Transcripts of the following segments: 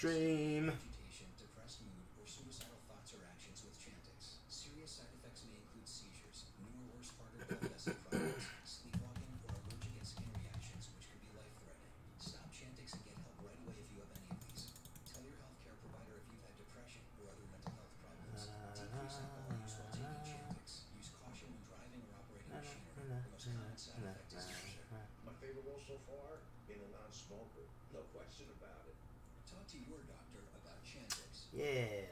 stream. Agitation, depressed mood, or suicidal thoughts or actions with Chantix. Serious side effects may include seizures, new or worse part of blood products, sleepwalking, or allergic and skin reactions, which could be life-threatening. Stop Chantix and get help right away if you have any of these. Tell your healthcare provider if you've had depression or other mental health problems. Decrease alcohol use while taking Chantix. Use caution when driving or operating machinery. The most common side effect is seizure. My favorite role so far, being a non-smoker. No question about it. Talk to your doctor about Chantix. Yeah.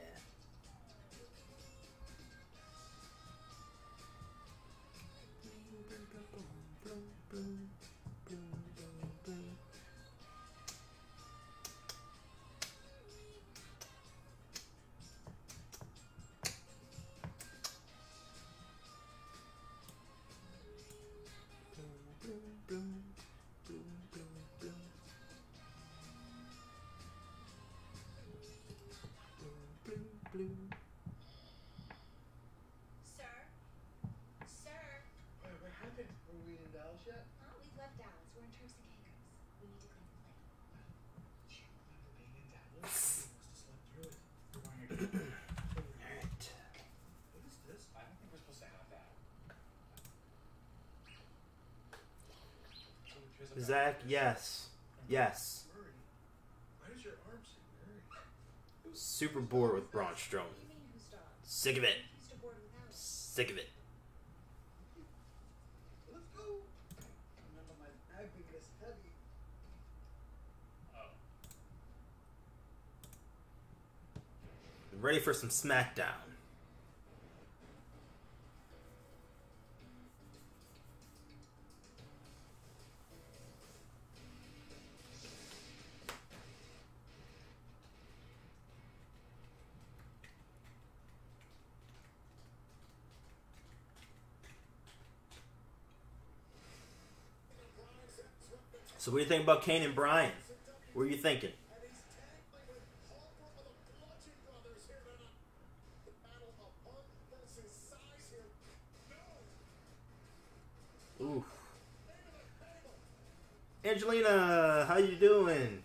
Sir? Sir? What happened? Were we in Dallas yet? Oh, we've left Dallas. We're in Turks and Caicos. We need to clean the plane. Do you remember being in Dallas? We must have slept through it. Alright. What is this? I don't think we're supposed to have that. Zach, yes. Yes. Murray, why does your arm say Murray? Super bored with Braun Strowman. What do you mean, who's dog? Sick of it. Who's to board without it? Sick of it. Let's go. Remember my bag because it's heavy. Oh. Ready for some Smackdown. So what do you think about Kane and Bryan? What are you thinking? Ooh. Angelina, how you doing?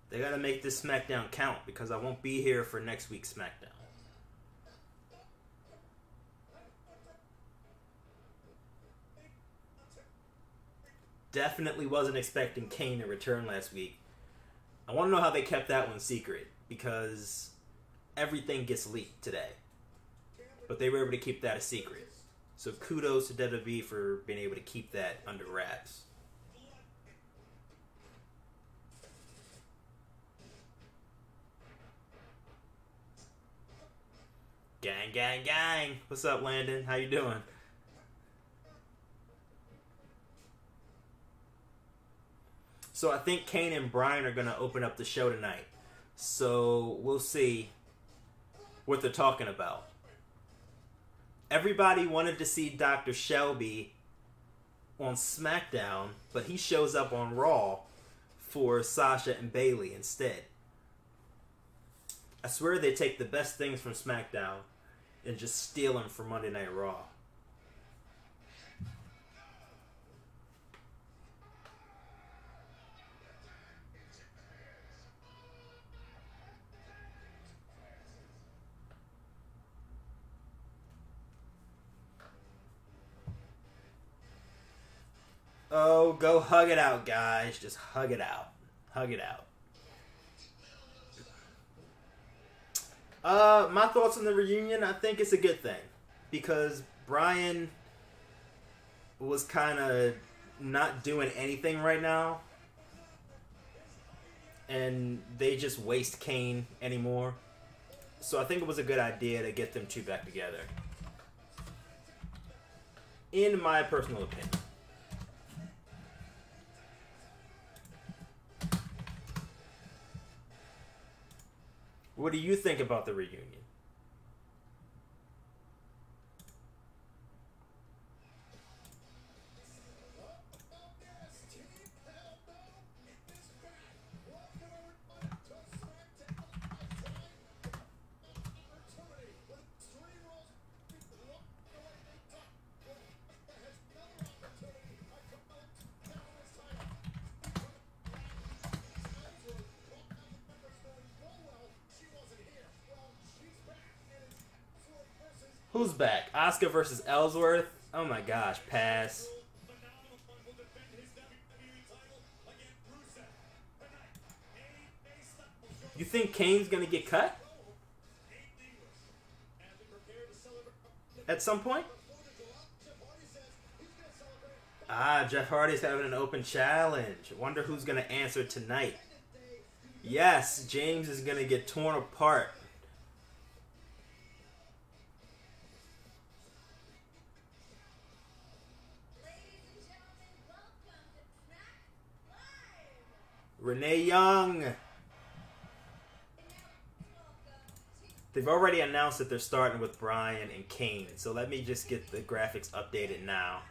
They gotta make this SmackDown count because I won't be here for next week's SmackDown. Definitely wasn't expecting Kane to return last week. I want to know how they kept that one secret because everything gets leaked today. But they were able to keep that a secret. So kudos to WWE for being able to keep that under wraps. Gang, gang, gang. What's up, Landon? How you doing? So I think Kane and Bryan are going to open up the show tonight. So we'll see what they're talking about. Everybody wanted to see Dr. Shelby on SmackDown, but he shows up on Raw for Sasha and Bayley instead. I swear they take the best things from SmackDown and just steal them from Monday Night Raw. Oh, go hug it out, guys. Just hug it out. Hug it out. My thoughts on the reunion, I think it's a good thing. Because Bryan was kind of not doing anything right now. And they just waste Kane anymore. So I think it was a good idea to get them two back together. In my personal opinion. What do you think about the reunion? Who's back? Asuka versus Ellsworth? Oh my gosh, pass. You think Kane's gonna get cut? At some point? Ah, Jeff Hardy's having an open challenge. Wonder who's gonna answer tonight. Yes, James is gonna get torn apart. Renee Young. They've already announced that they're starting with Bryan and Kane, so let me just get the graphics updated now.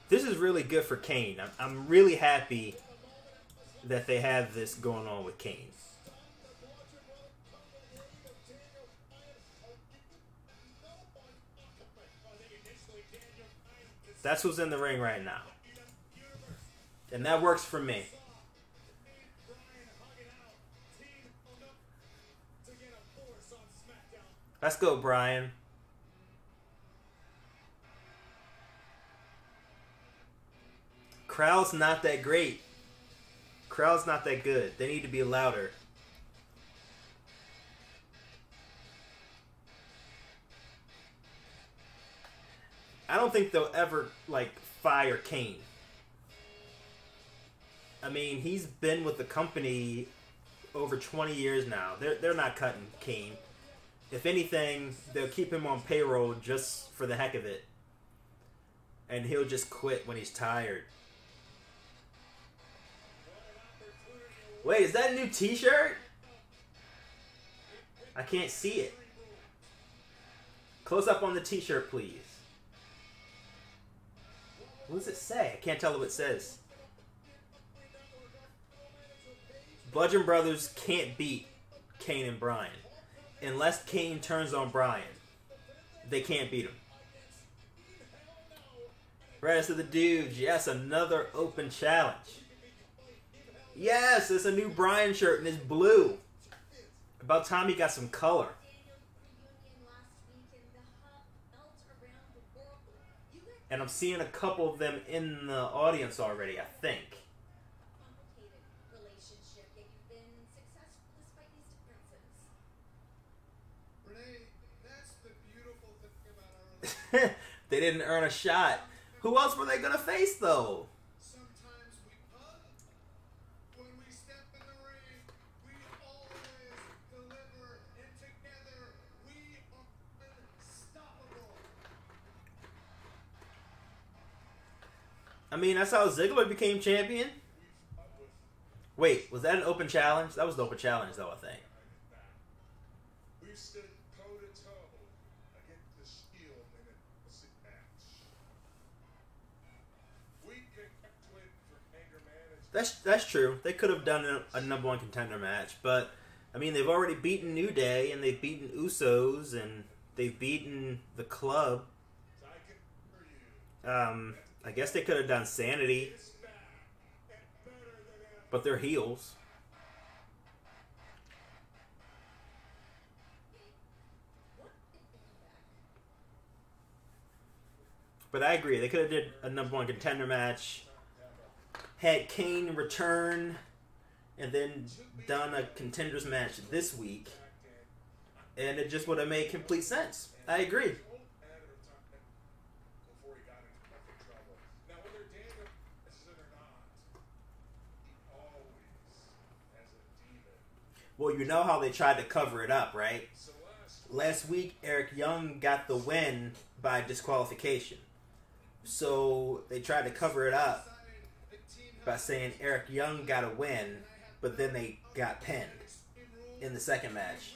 This is really good for Kane. I'm really happy that they have this going on with Kane. That's who's in the ring right now. And that works for me. Let's go, Bryan. Crowd's not that great. Crowd's not that good. They need to be louder. I don't think they'll ever, like, fire Kane. I mean, he's been with the company over 20 years now. They're not cutting Kane. If anything, they'll keep him on payroll just for the heck of it. And he'll just quit when he's tired. Wait, is that a new t-shirt? I can't see it. Close up on the t-shirt, please. What does it say? I can't tell what it says. Bludgeon Brothers can't beat Kane and Bryan. Unless Kane turns on Bryan, they can't beat him. Rest of the dudes. Yes, another open challenge. Yes, it's a new Bryan shirt and it's blue. About time he got some color. And I'm seeing a couple of them in the audience already, I think. They didn't earn a shot. Who else were they going to face, though? Sometimes we hug. When we step in the ring, we always deliver. And together, we are unstoppable. I mean, that's how Ziggler became champion. Wait, was that an open challenge? That was an open challenge, though, I think. We've stood toe-to-toe against the Steel Minute match. We can win for anger management. That's true. They could have done a number one contender match, but I mean, they've already beaten New Day and they've beaten Usos and they've beaten the Club. I guess they could have done Sanity, but they're heels. But I agree, they could have did a number one contender match, had Kane return, and then done a contenders match this week, and it just would have made complete sense. I agree. Well, you know how they tried to cover it up, right? Last week, Eric Young got the win by disqualification. So they tried to cover it up by saying Eric Young got a win, but then they got pinned in the second match.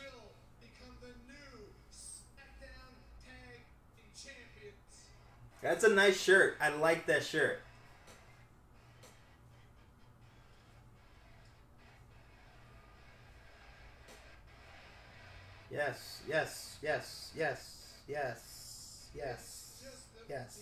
That's a nice shirt. I like that shirt. Yes, yes, yes, yes, yes, yes, yes.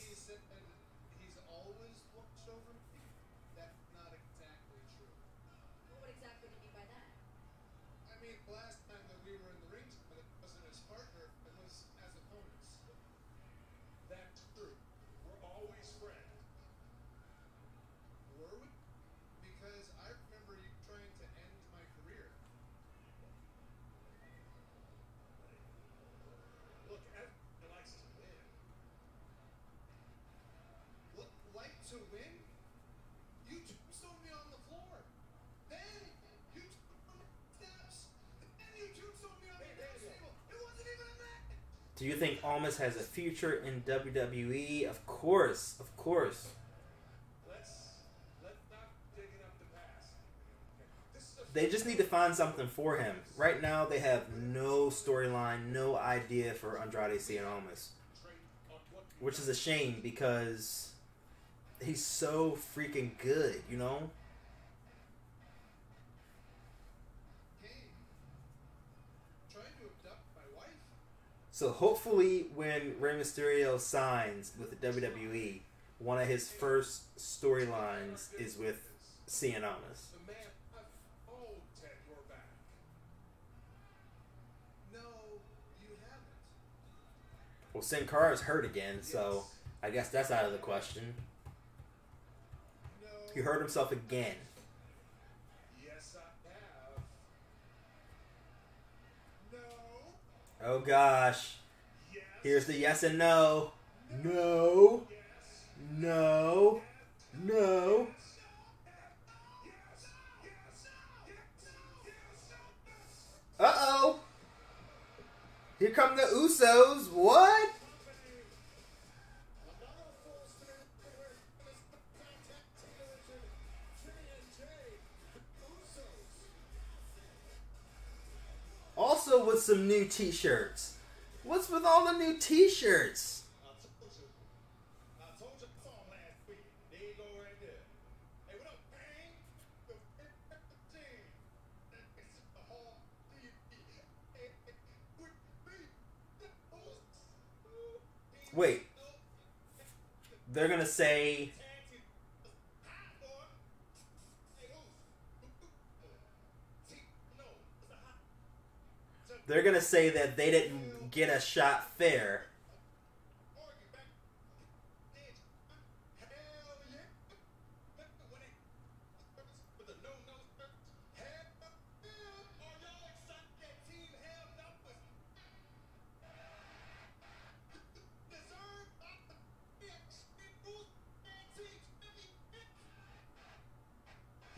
Do you think Almas has a future in WWE? Of course, of course. Let's not dig it up the past. This is a They just need to find something for him. Right now, they have no storyline, no idea for Andrade Cien Almas. trait on what Which is a shame because he's so freaking good, you know? Kaye trying to abduct my wife. So hopefully when Rey Mysterio signs with the WWE, one of his first storylines is with Cien Almas. The man. Oh, Ted, you're back. No, you haven't. Well, Sin Cara's hurt again, so I guess that's out of the question. No. He hurt himself again. Yes, I have. No. Oh gosh. Yes. Here's the yes and no. No. Yes. No. No. Uh-oh. Here come the Usos. What? Also with some new t-shirts. What's with all the new t-shirts? I told you I saw him last week. There you go right there. Hey, what up, Bang? The team. It's the whole Wait. They're gonna say... They're gonna say that they didn't get a shot fair.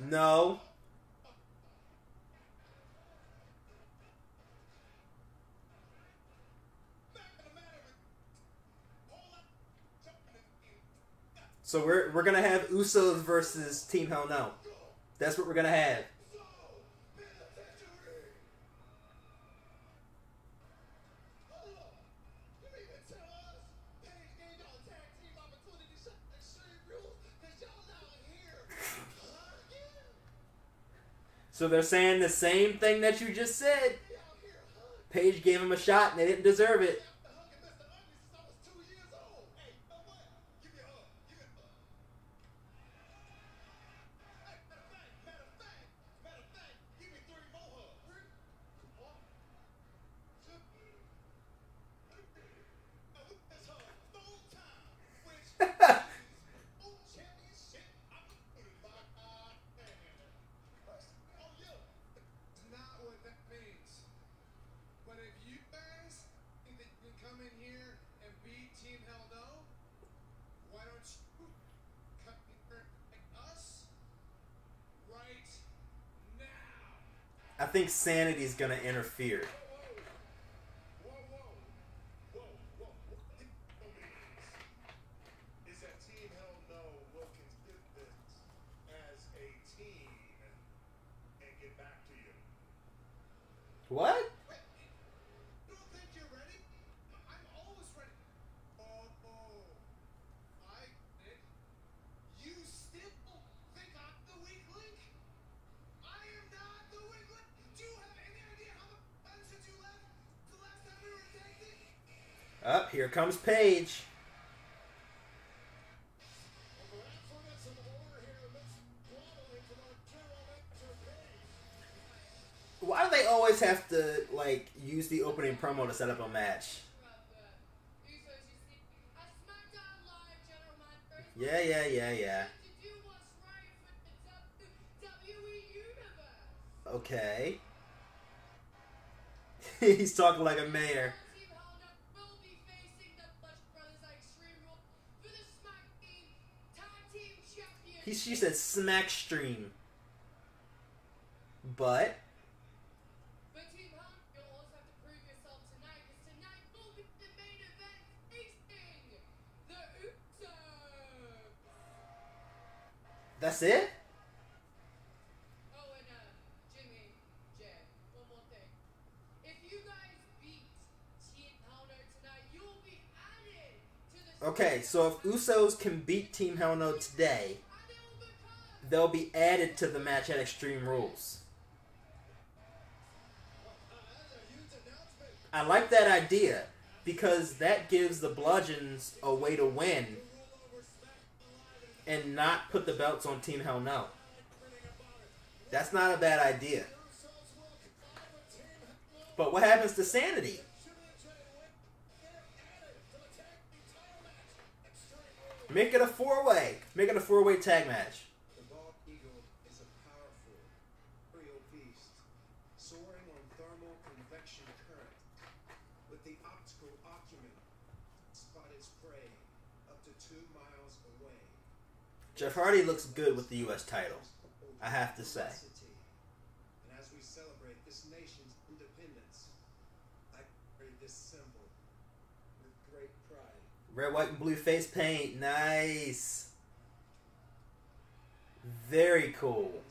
No. So we're gonna have Usos versus Team Hell No. That's what we're gonna have. So they're saying the same thing that you just said. Paige gave him a shot and they didn't deserve it. I think Sanity's gonna interfere. Is that Team Hell No will consider this as a team and get back to you. What? You don't think you're ready? I'm always ready. Oh, I get it. You still think I'm the weak link? I am not the weak link. Do you have any idea how much time since you left the last time we were attacking? Up, here comes Paige. Why do they always have to, like, use the opening promo to set up a match? Yeah. Okay. He's talking like a mayor. She said smack stream. But That's it? Oh, and Jimmy, Jay, one more thing. If you guys beat Team Hell No tonight, you'll be added to the. Okay, so if Usos can beat Team Hell No today, they'll be added to the match at Extreme Rules. I like that idea because that gives the Bludgeons a way to win and not put the belts on Team Hell No. That's not a bad idea. But what happens to Sanity? Make it a four-way. Make it a four-way tag match. The bald eagle is a powerful, aerial beast, soaring on thermal convection current, with the optical acumen spot its prey up to 2 miles away. Jeff Hardy looks good with the U.S. title, I have to say. And as we celebrate this nation's independence, I carry this symbol with great pride. Red, white, and blue face paint. Nice. Very cool.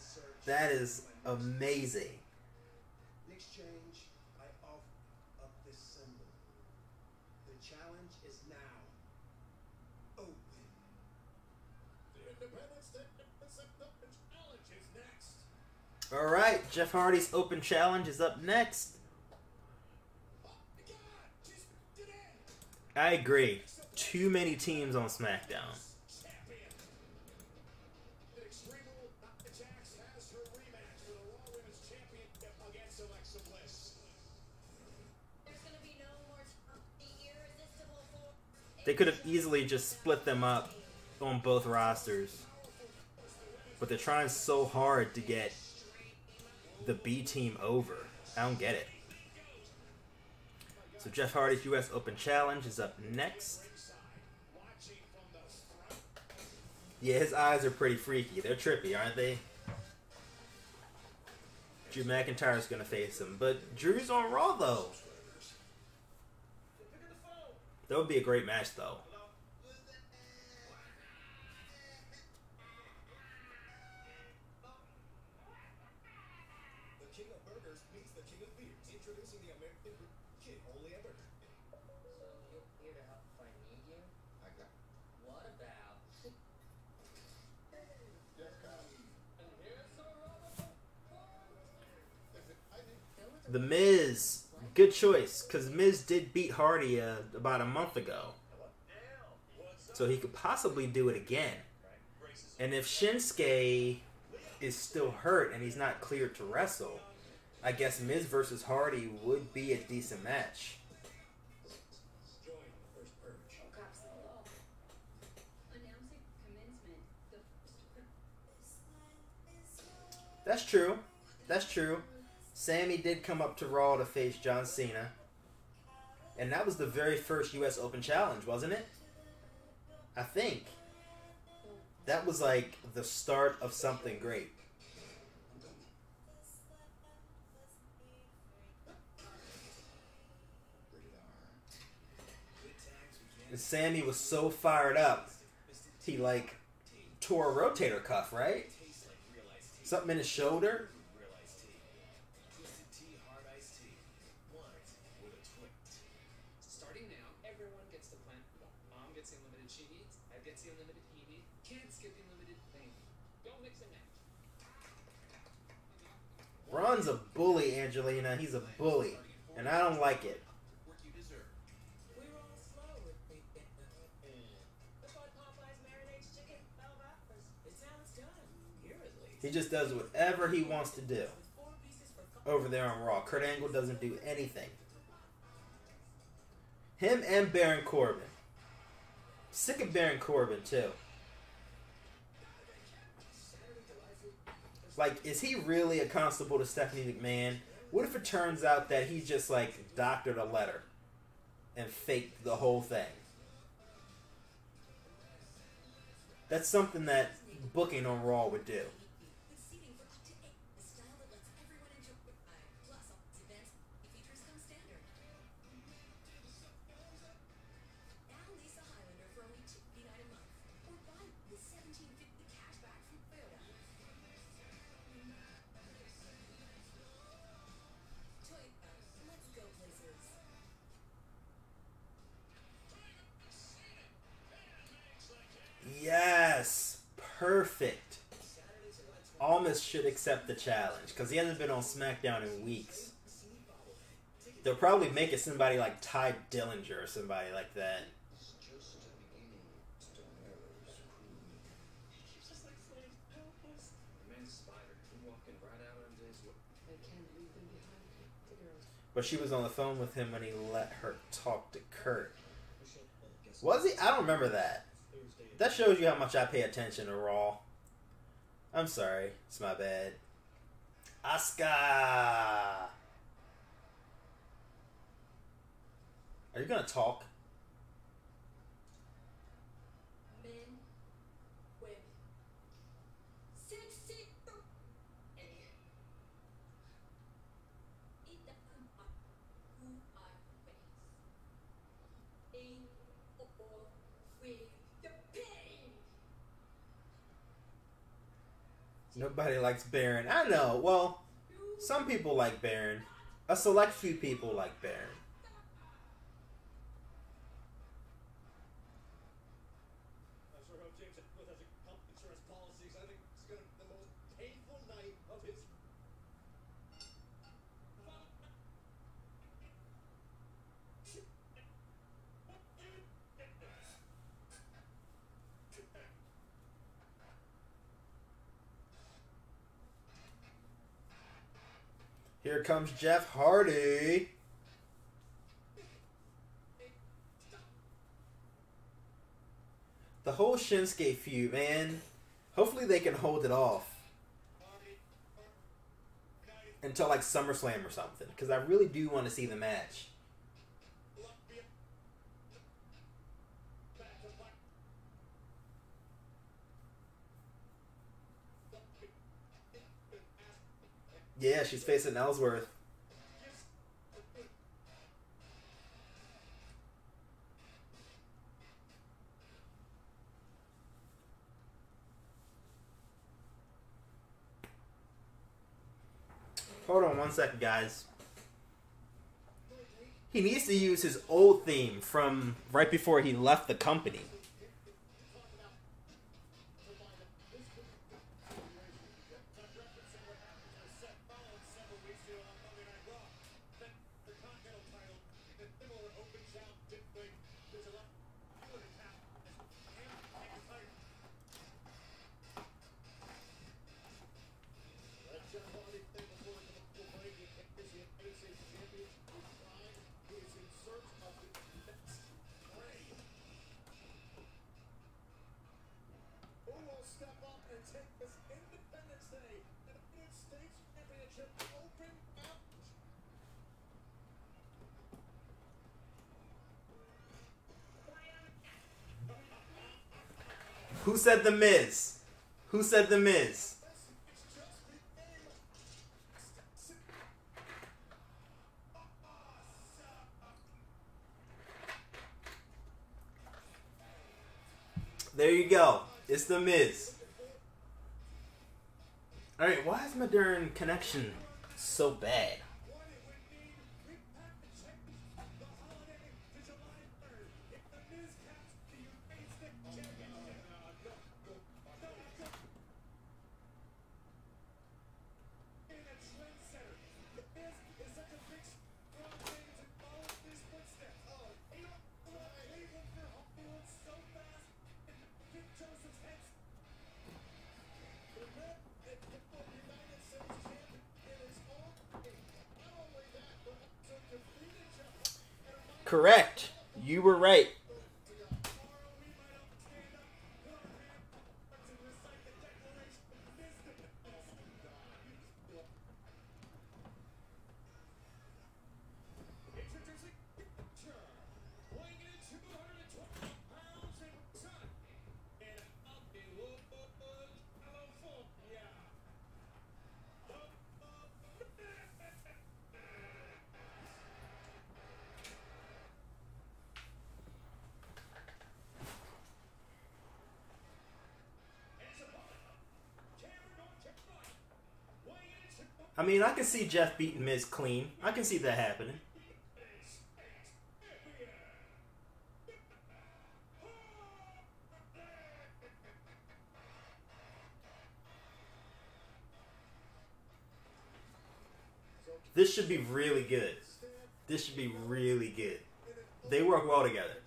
That is amazing. In exchange, I offer up this symbol. The challenge is now open. The Independence Day Challenge is next. All right, Jeff Hardy's Open Challenge is up next. Oh my God, just get in. I agree. Too many teams on SmackDown. Champion. The Extreme Rule Jax has her rematch for the Raw Women's Championship against Alexa Bliss. There's gonna be no more the irresistible force. They could have easily just split them up on both rosters. But they're trying so hard to get the B team over. I don't get it. So Jeff Hardy's U.S. Open Challenge is up next. Yeah, his eyes are pretty freaky. They're trippy, aren't they? Drew McIntyre's going to face him. But Drew's on Raw, though. That would be a great match, though. The King of Burgers meets the King of Beers. Introducing the American Kid only at Burger. So you're here to help if I need you? I got. What about? And here's some rubber. The Miz. Good choice, because Miz did beat Hardy about a month ago. So he could possibly do it again. And if Shinsuke is still hurt and he's not cleared to wrestle, I guess Miz versus Hardy would be a decent match. Join the first purge. Oh, cops, hello. Announcing commencement. The That's true. That's true. Sammy did come up to Raw to face John Cena. And that was the very first U.S. Open Challenge, wasn't it? I think. That was like the start of something great. And Sammy was so fired up, he like tore a rotator cuff, right? Something in his shoulder. Starting now, everyone gets the plan. Mom gets the unlimited she needs. Ed gets the unlimited he needs. Kids get the unlimited they need. Don't mix and match. Ron's a bully, Angelina. He's a bully. And I don't like it. Work you deserve. We were all slow with the That's why Popeye's marinates chicken fell backwards. It sounds done. Here at least. He just does whatever he wants to do. With 4 pieces for Over there on Raw. Kurt Angle doesn't do anything. Him and Baron Corbin. Sick of Baron Corbin, too. Like, is he really a constable to Stephanie McMahon? What if it turns out that he just, like, doctored a letter and faked the whole thing? That's something that booking on Raw would do. with seating for up to 8. The style that lets everyone enjoy. Plus, all these advanced features come standard. Now Lisa Highlander for only $2.99 a month. Or buy with $17.50 cash back from Phil. perfect. Almost should accept the challenge because he hasn't been on SmackDown in weeks. They'll probably make it somebody like Ty Dillinger or somebody like that. But she was on the phone with him when he let her talk to Kurt. Was he? I don't remember that. That shows you how much I pay attention to Raw. I'm sorry. It's my bad. Asuka! Are you gonna talk? Men, women, sexy, and it doesn't matter who I face. In or with the pain. Nobody likes Baron. I know. Well, some people like Baron. A select few people like Baron. I sure hope James Ellsworth has health insurance policies. I think it's going to be the most painful night of his. Here comes Jeff Hardy. The whole Shinsuke feud, man. Hopefully they can hold it off until like SummerSlam or something, because I really do want to see the match. Yeah, she's facing Ellsworth. Hold on 1 second, guys. He needs to use his old theme from right before he left the company. Step up and take this Independence Day United States Championship open out. Who said The Miz? Who said The Miz? There you go. It's The Miz. Alright, why is my darn connection so bad? Correct. You were right. I mean, I can see Jeff beating Miz clean. I can see that happening. This should be really good. This should be really good. They work well together.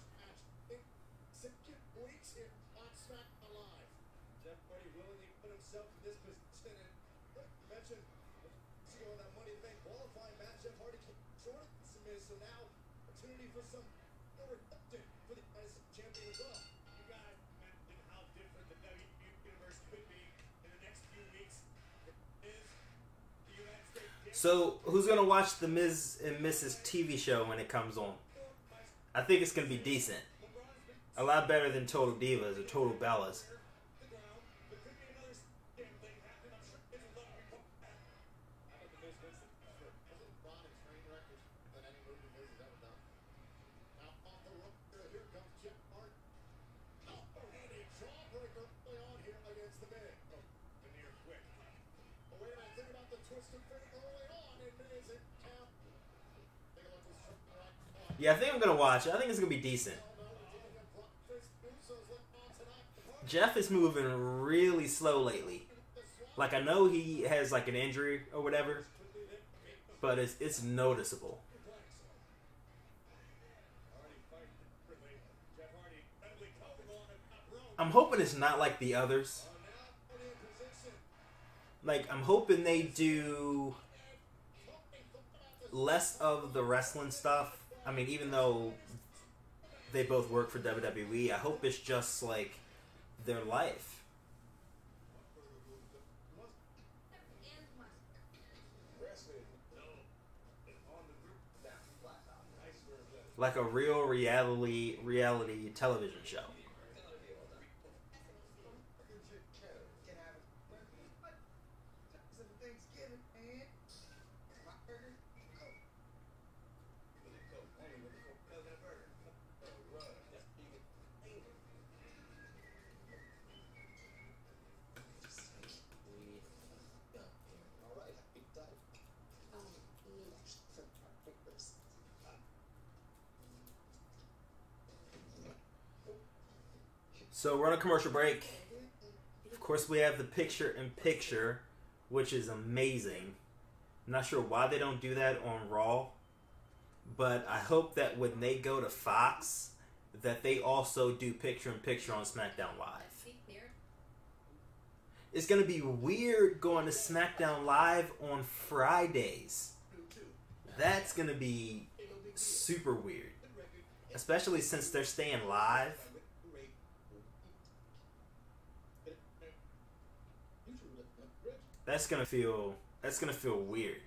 Weeks here on SmackDown Live. Jeff Hardy willingly put himself in this position, and you mentioned that Money in the Bank qualifying match. Jeff Hardy short of Miz, so now opportunity for some reduction for the United States champion as well. You guys mentioned how different the WWE universe could be in the next few weeks. Is the United States So, who's gonna watch the Miz and Mrs. TV show when it comes on? I think it's gonna be decent. A lot better than Total Divas or Total Bellas. Yeah, I think I'm gonna watch it. I think it's gonna be decent. Jeff is moving really slow lately. Like, I know he has like an injury or whatever, but it's noticeable. I'm hoping it's not like the others. Like, I'm hoping they do less of the wrestling stuff. I mean, even though they both work for WWE, I hope it's just like their life. Like a real reality television show. So we're on a commercial break. Of course, we have the picture-in-picture, which is amazing. I'm not sure why they don't do that on Raw, but I hope that when they go to Fox, that they also do picture-in-picture on SmackDown Live. It's going to be weird going to SmackDown Live on Fridays. That's going to be super weird, especially since they're staying live. That's gonna feel weird.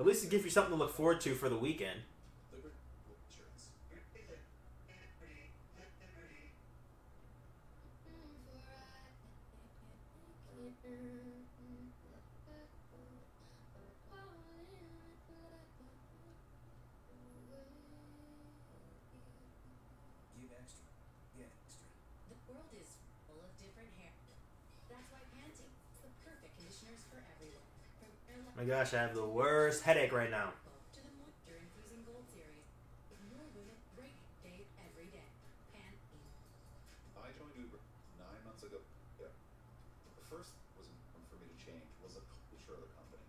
At least it gives you something to look forward to for the weekend. Give extra. Get extra. The world is full of different hair. That's why Pantene is the perfect conditioners for everyone. From airline My gosh, I have the worst headache right now. to the moisture infusing gold series. With more women great day every day. Pantene. I joined Uber 9 months ago. Yeah. The first was important for me to change was the culture of the company.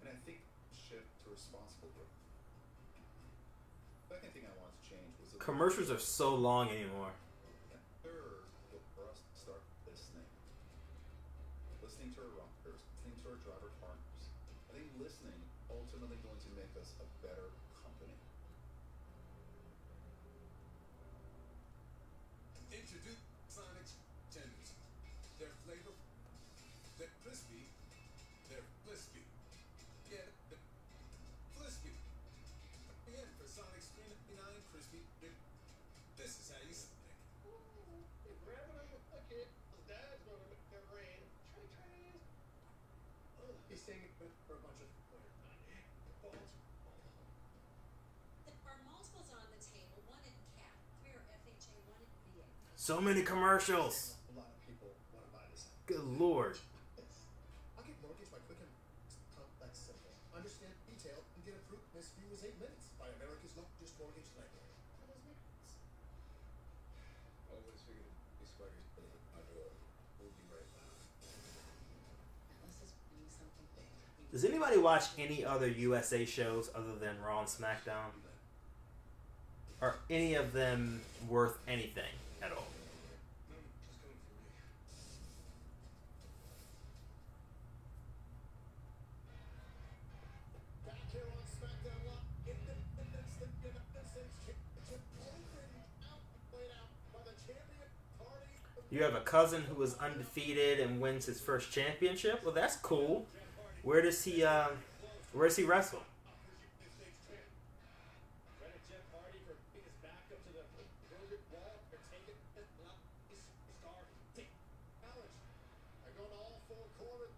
And I think shift to responsible growth. Second thing I wanted to change was the Commercials are so long anymore. third was for us to start listening. Listening to our rockers, listening to our driver partners. I think listening ultimately going to make us a better company. Introduce Sonic's tenders. They're flavorful, they're crispy, they're flisky. Yeah, they're flisky. Again, for Sonic's $3.99 crispy, this is how you say it. Grab it on your bucket. Dad's gonna make it rain. Trey. He's singing for a bunch of balls. There are multiples on the table. One in CAP, 3 are FHA, 1 in VA. So many commercials. A lot of people want to buy this house. Good lord. I'll get mortgaged by Quicken. That's simple. Understand detail and get approved in as few as 8 minutes by America's largest mortgage lender. Always figured these swaggers put it at my door. We'll be right back. Does anybody watch any other USA shows other than Raw and SmackDown? Are any of them worth anything at all? Back here on SmackDown Live, Independence, the United States Championship, played out by the champion party. You have a cousin who is undefeated and wins his first championship. Well, that's cool. Where does he wrestle? Credit Jeff Hardy for putting his back up to the velvet wall or taking it out. Star challenge. They're going all four corners.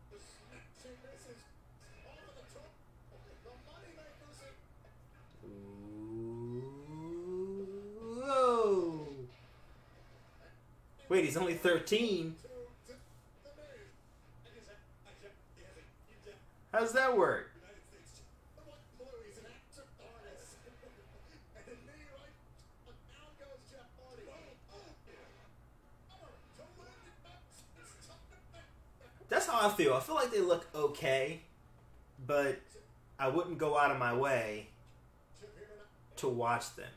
She misses over the top. The money makers. Whoa! Wait, he's only 13. How does that work? That's how I feel. I feel like they look okay, but I wouldn't go out of my way to watch them.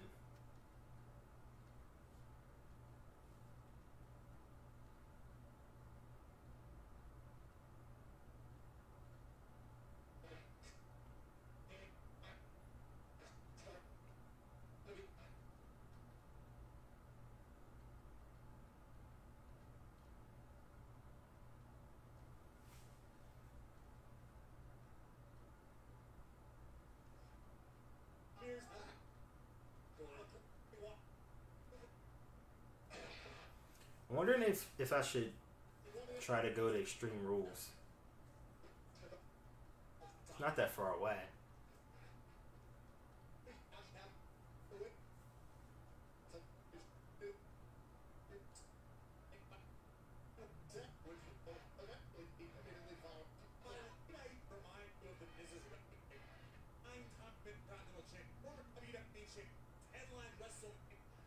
I'm wondering if I should try to go to Extreme Rules. It's not that far away.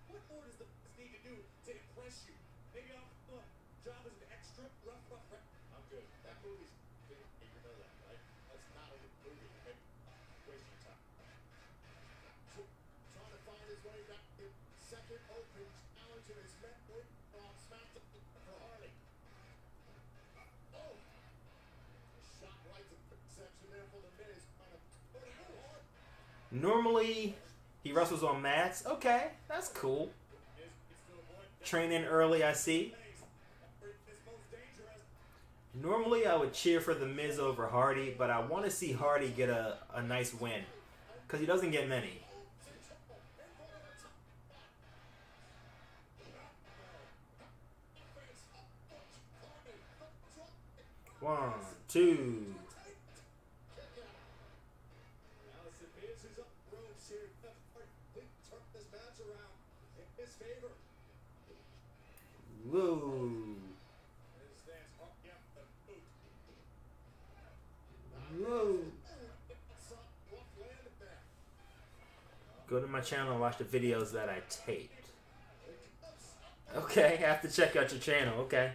What more does the need to do to impress you? Maybe I'll job as an extra rough. I'm good. That movie's good. You know that, right? That's not a good movie. Okay? Wasting time. Trying to find his way back to second open challenge and is met with SmackDown for Harley. Oh! Shot right to the section there for the Miz. Normally, he wrestles on mats. Okay, that's cool. Training early, I see. Normally, I would cheer for The Miz over Hardy, but I want to see Hardy get a nice win, because he doesn't get many. One, two. Whoa. Whoa. Go to my channel and watch the videos that I taped. Okay, I have to check out your channel. Okay.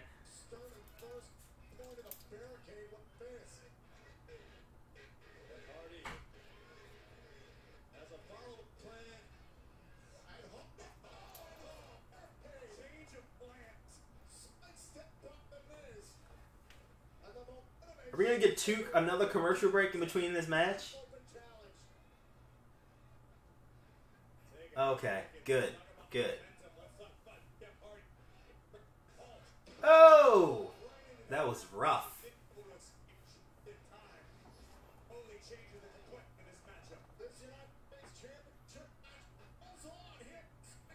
Are we gonna get another commercial break in between this match? Okay, good. Oh! That was rough.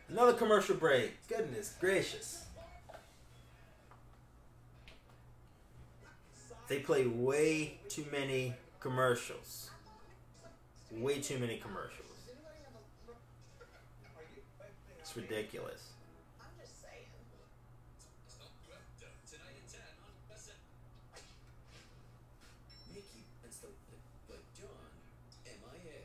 Another commercial break. Goodness gracious. They play way too many commercials. Way too many commercials. It's ridiculous. I'm just saying. Nikki and still, but John, MIA.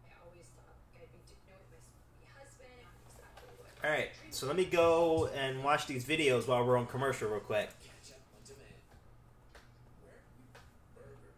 I always thought I'd be doing with my husband. Exactly what. Alright, so let me go and watch these videos while we're on commercial real quick. Catch up on demand. Where? Burger.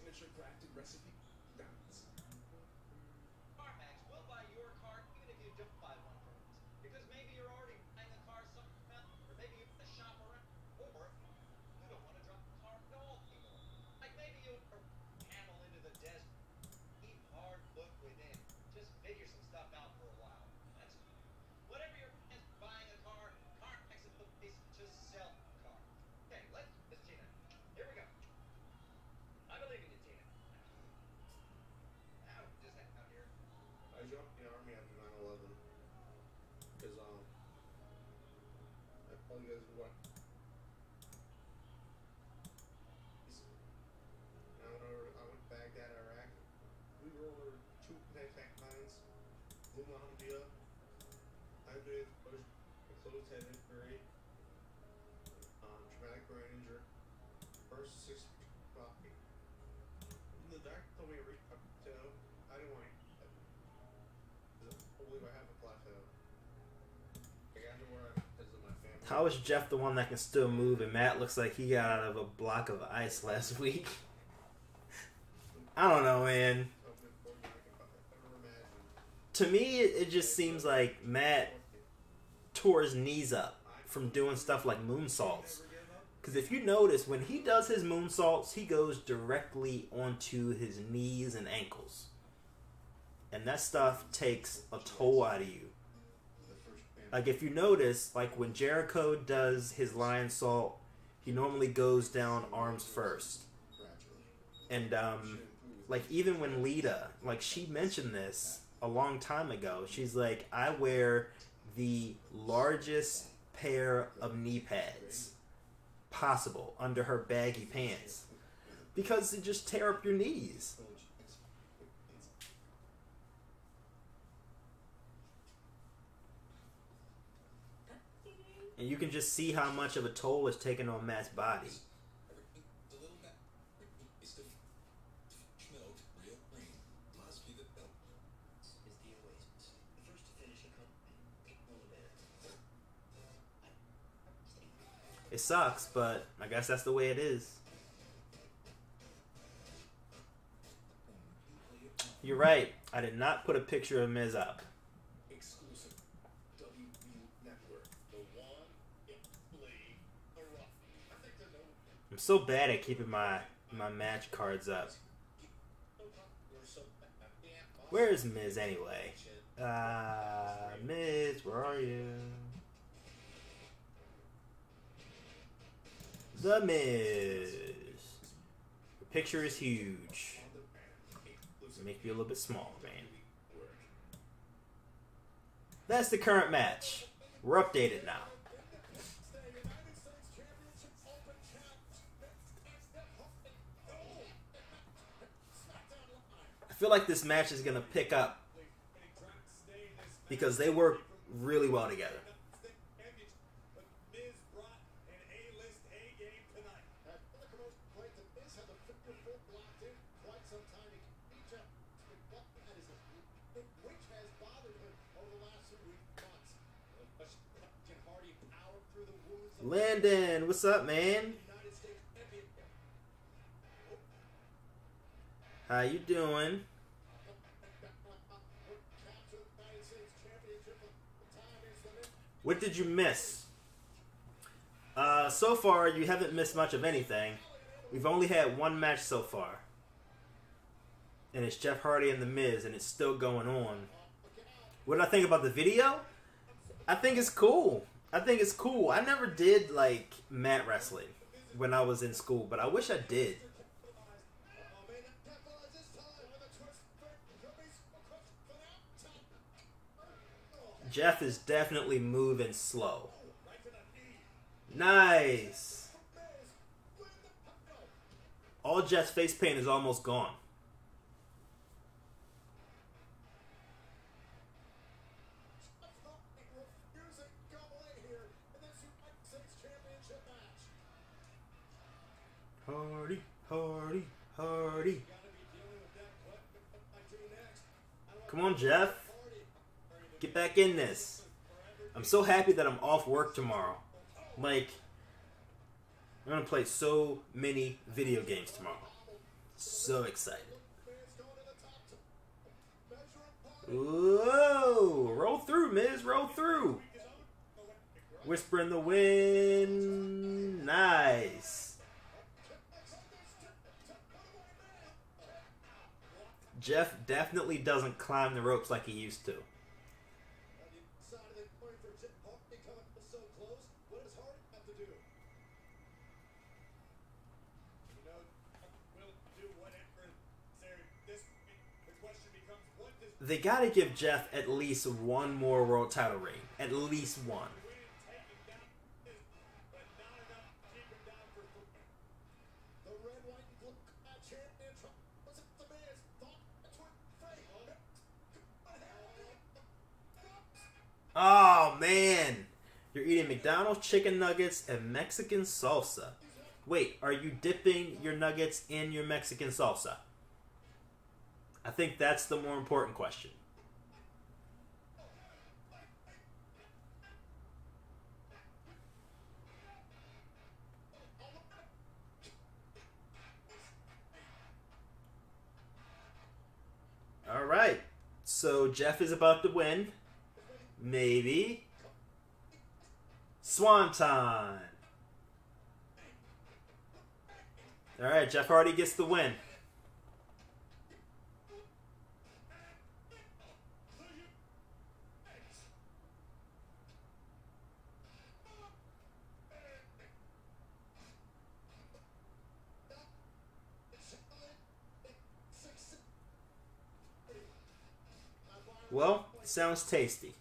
signature crafted recipe. Balance. CarMax will buy your car even if you don't buy one from us. Because maybe you're already buying a car somewhere else, or maybe you want to shop around, or you don't want to drive a car at all anymore. Like maybe you want to camel into the desert, keep hard look within, just figure some stuff out for a while. That's whatever your plans for buying a car, CarMax is the place to sell a car. Okay, let's do this, Tina. Here we go. I believe in you, Tina. Now, just hang out here. I joined the army after 9/11 because I tell you guys what. I went to Baghdad, Iraq. We were over 2 tank mines, blew my Humvee up. 9 days push, closed head injury, traumatic brain injury, first 6 coffee. The doctor told me to reach my plateau. I didn't want to. I believe I have a plateau. I got to where I visit my family. How is Jeff the one that can still move, and Matt looks like he got out of a block of ice last week? I don't know, man. To me, it just seems like Matt tore his knees up from doing stuff like moonsaults. Because if you notice, when he does his moonsaults, he goes directly onto his knees and ankles. And that stuff takes a toll out of you. Like if you notice, like when Jericho does his lion salt, he normally goes down arms first. And like even when Lita, like she mentioned this a long time ago, she's like, I wear the largest pair of knee pads possible under her baggy pants because it just tear up your knees. And you can just see how much of a toll it's taken on Matt's body. It sucks, but I guess that's the way it is. You're right. I did not put a picture of Miz up. Exclusive WWE Network. The one, Billie, the Rock. I think there's no. I'm so bad at keeping my match cards up. Where is Miz anyway? Miz, where are you? The Miz. The picture is huge. Make you a little bit small, man. That's the current match. We're updated now. I feel like this match is gonna pick up because they work really well together. Landon, what's up, man? How you doing? What did you miss? So far, you haven't missed much of anything. We've only had one match so far. And it's Jeff Hardy and The Miz, and it's still going on. What did I think about the video? I think it's cool. I think it's cool. I never did, like, mat wrestling when I was in school, but I wish I did. Jeff is definitely moving slow. Nice. All Jeff's face paint is almost gone. Hardy, Hardy, Hardy. Come on, Jeff. Get back in this. I'm so happy that I'm off work tomorrow. Like, I'm going to play so many video games tomorrow. So excited. Whoa! Roll through, Miz. Roll through. Whisper in the wind. Nice. Jeff definitely doesn't climb the ropes like he used to. They gotta give Jeff at least one more world title reign. At least one. Oh, man. You're eating McDonald's chicken nuggets and Mexican salsa. Wait, are you dipping your nuggets in your Mexican salsa? I think that's the more important question. All right. So Jeff is about to win. Maybe. Swan time. All right, Jeff Hardy gets the win. Well, sounds tasty.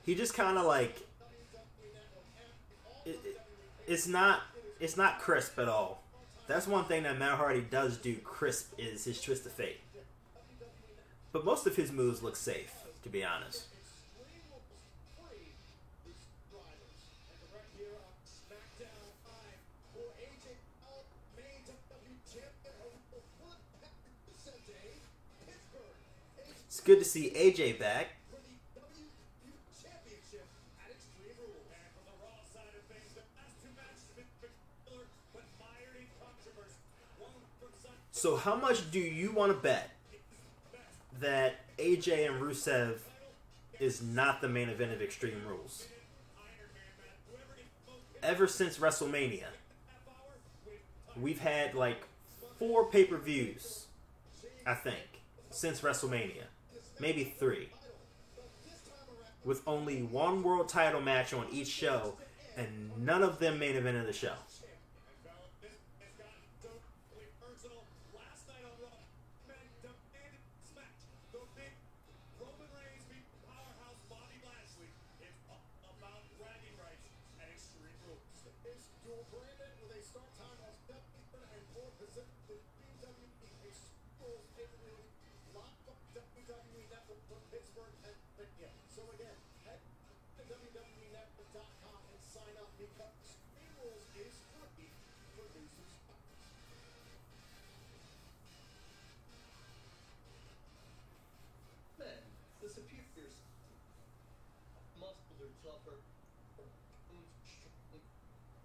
He just kind of like it's not crisp at all. That's one thing that Matt Hardy does do crisp is his twist of fate. But most of his moves look safe, to be honest. It's good to see AJ back. So how much do you want to bet that AJ and Rusev is not the main event of Extreme Rules? Ever since WrestleMania, we've had like 4 pay-per-views, I think, since WrestleMania. Maybe 3. With only one world title match on each show, and none of them main event of the show.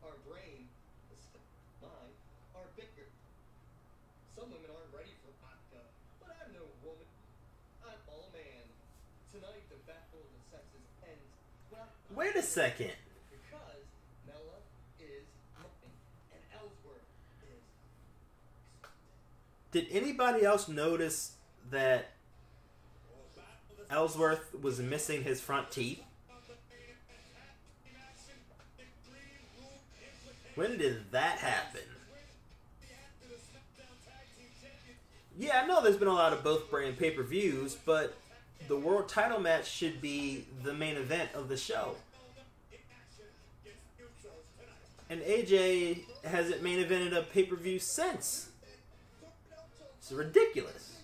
Our brain, mine, are bigger. Some women aren't ready for vodka, but I'm no woman. I'm all man. Tonight the battle of the sexes ends. Wait a second. Because Mella is mine and Ellsworth is. Did anybody else notice that Ellsworth was missing his front teeth? When did that happen? Yeah, I know there's been a lot of both brand pay-per-views, but the world title match should be the main event of the show. And AJ hasn't main evented a pay-per-view since. It's ridiculous.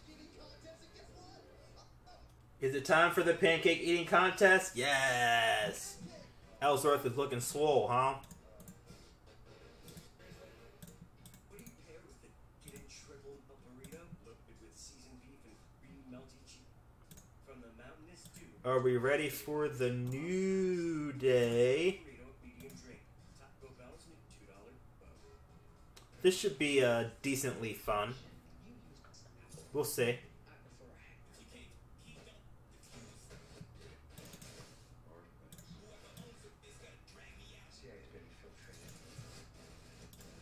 Is it time for the pancake eating contest? Yes! Ellsworth is looking swole, huh? What do you pair with it? Get in triple a burrito, loaded with seasoned beef and green melty cheese. From the mountainous dew. Are we ready for the New Day? Burrito, medium drink. Taco Bell's new $2 bow. This should be decently fun. We'll see. I prefer a hack. You can't keep up the teams. Whoever owns it is gonna drag me out. CIA's been infiltrated.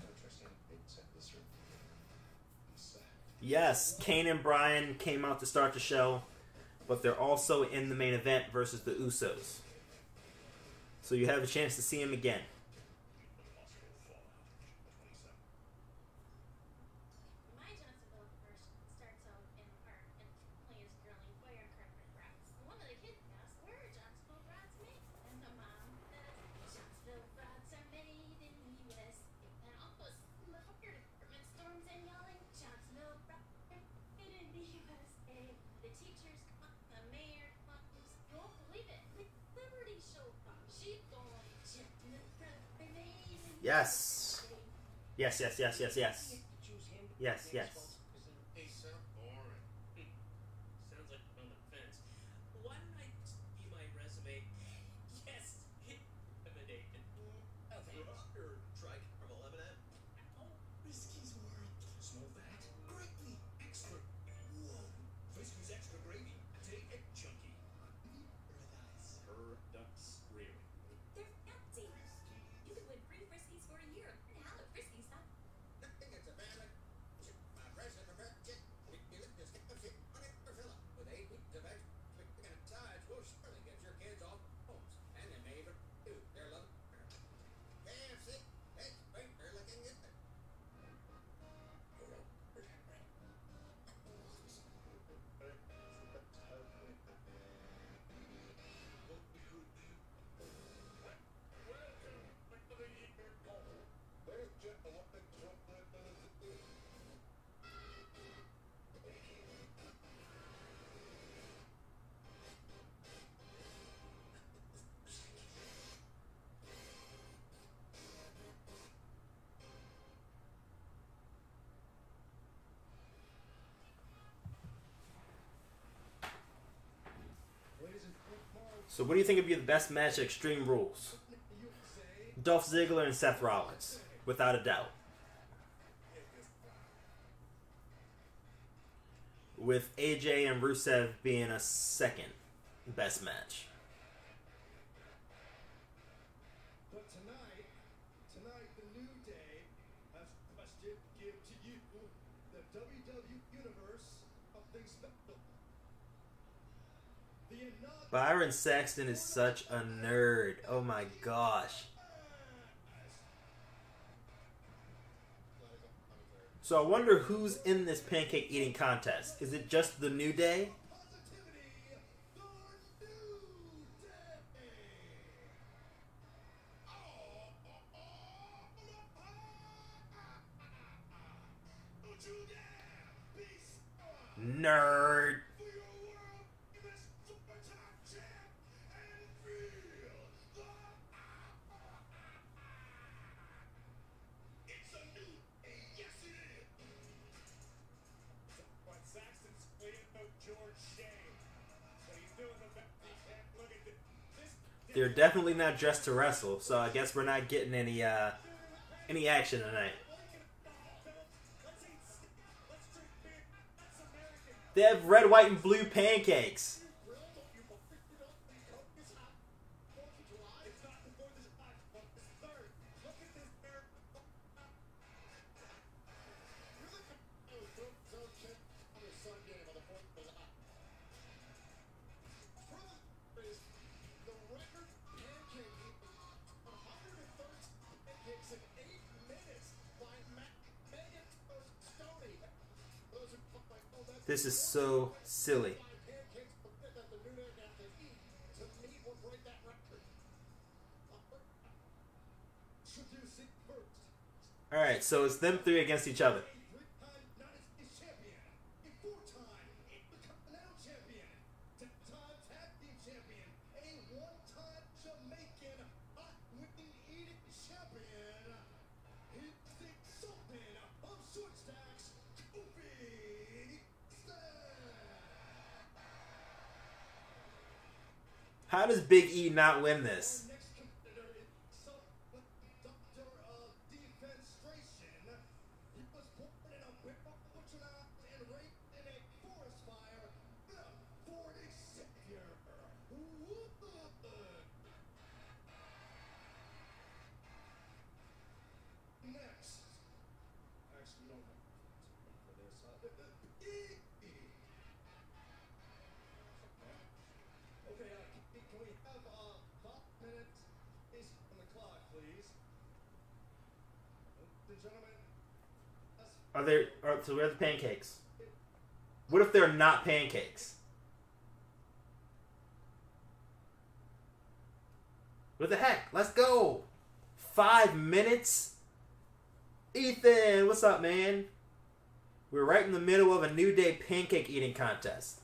Don't trust any big set this room. Yes, Kane and Bryan came out to start the show, but they're also in the main event versus the Usos. So you have a chance to see him again. My Johnsonville version starts out in the park and plays grilling firecracker brats. One of the kids asks, where are Johnsonville brats made? And the mom says, Johnsonville brats are made in the U.S. And Uncle from the fire department storms in yelling, Johnsonville brats are made in the USA. The teachers come, the mayor comes. You won't believe it. The Liberty Show comes. Sheep going, Johnsonville brats are made in the Yes. USA. Yes, yes, yes, yes, yes. Yes, yes. Hey, sound boring. Sounds like you're on the fence. Why don't I just be my resume? Yes, lemonade. Okay. Or try caramel M&M. Oh, Whiskey's World. Small fat, greatly extra. Whoa. Frisky's extra gravy. Take it chunky. Paradise. Her ducks rearing. They're empty. You could win free Friskies for a year. And how would Friskies stop? Nothing is a bad like my president prepared chick. We live this kind of shit on it for Philip. With 8 weeks of extra chicken and sides, will surely get your kids off phones. And they may even do their love. KFC, it's better looking at it. So what do you think would be the best match at Extreme Rules? Dolph Ziggler and Seth Rollins, without a doubt. With AJ and Rusev being a second best match. But tonight, the New Day has a question to give to you. The WWE Universe of things special. The inaugural Byron Saxton is such a nerd. Oh my gosh. So I wonder who's in this pancake eating contest. Is it just the New Day? positivity, the New Day. Don't you dare be smart Nerd. for your world famous super top champ and feel the It's a new day. Yes, it is. But Saxton's playing no George Shea. But he's doing the best he can. Look at this. They're definitely not dressed to wrestle, so I guess we're not getting any action tonight. They have red, white, and blue pancakes. This is so silly. Alright, so it's them three against each other. How does Big E not win this? Our next competitor is Doctor of Defenstration. He was born in a barrel, butchered and raped in a forest fire. The 40 Savior. Next. Actually, no. For this. Okay, can we have 5 minutes is on the clock, please? The gentleman. So where are the pancakes? What if they're not pancakes? What the heck? Let's go. 5 minutes? Ethan, what's up, man? We're right in the middle of a New Day pancake eating contest.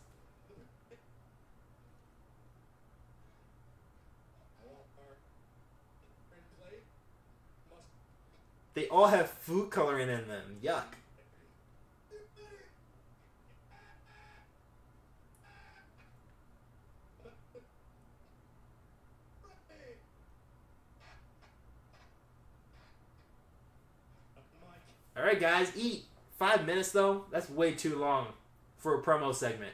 They all have food coloring in them. Yuck. Alright, guys, eat. 5 minutes, though? That's way too long for a promo segment.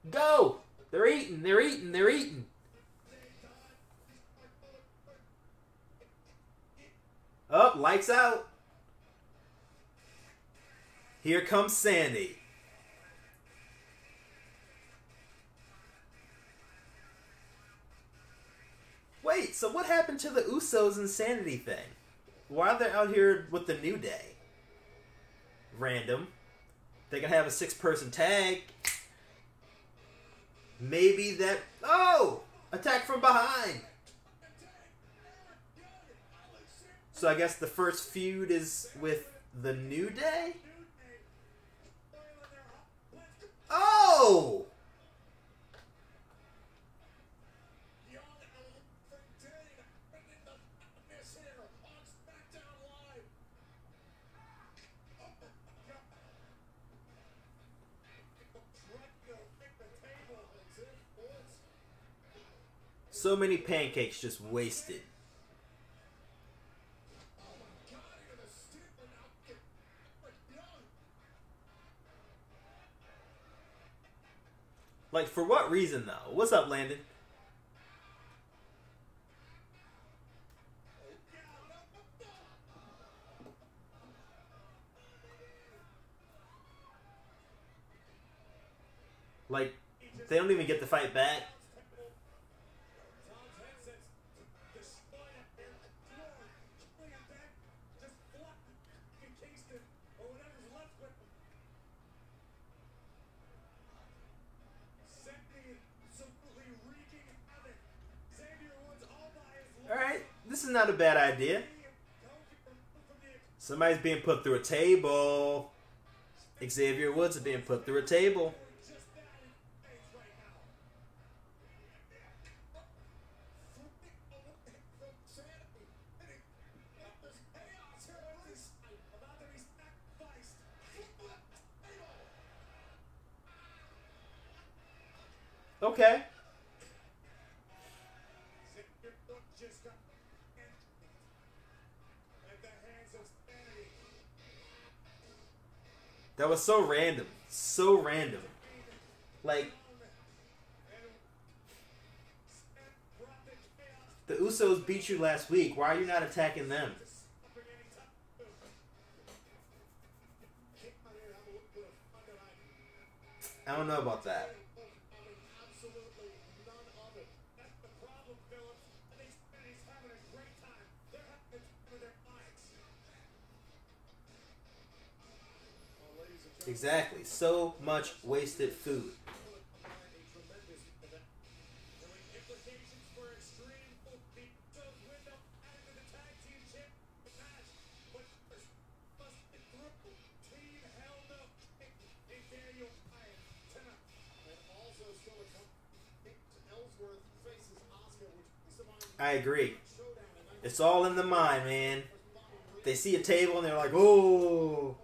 Go! They're eating, they're eating, they're eating. Up, lights out. Here comes Sandy. Wait, so what happened to the Usos Insanity thing? Why are they out here with the New Day? Random. They can have a 6-person tag. Maybe that... Oh! Attack from behind! So I guess the first feud is with the New Day? Oh! So many pancakes just wasted. Like, for what reason, though? What's up, Landon? Like, they don't even get to fight back. Alright, this is not a bad idea. Somebody's being put through a table. Xavier Woods is being put through a table. Okay. That was so random. So random. Like, the Usos beat you last week. Why are you not attacking them? I don't know about that. Exactly. So much wasted food. I agree. It's all in the mind, man. They see a table and they're like, oh.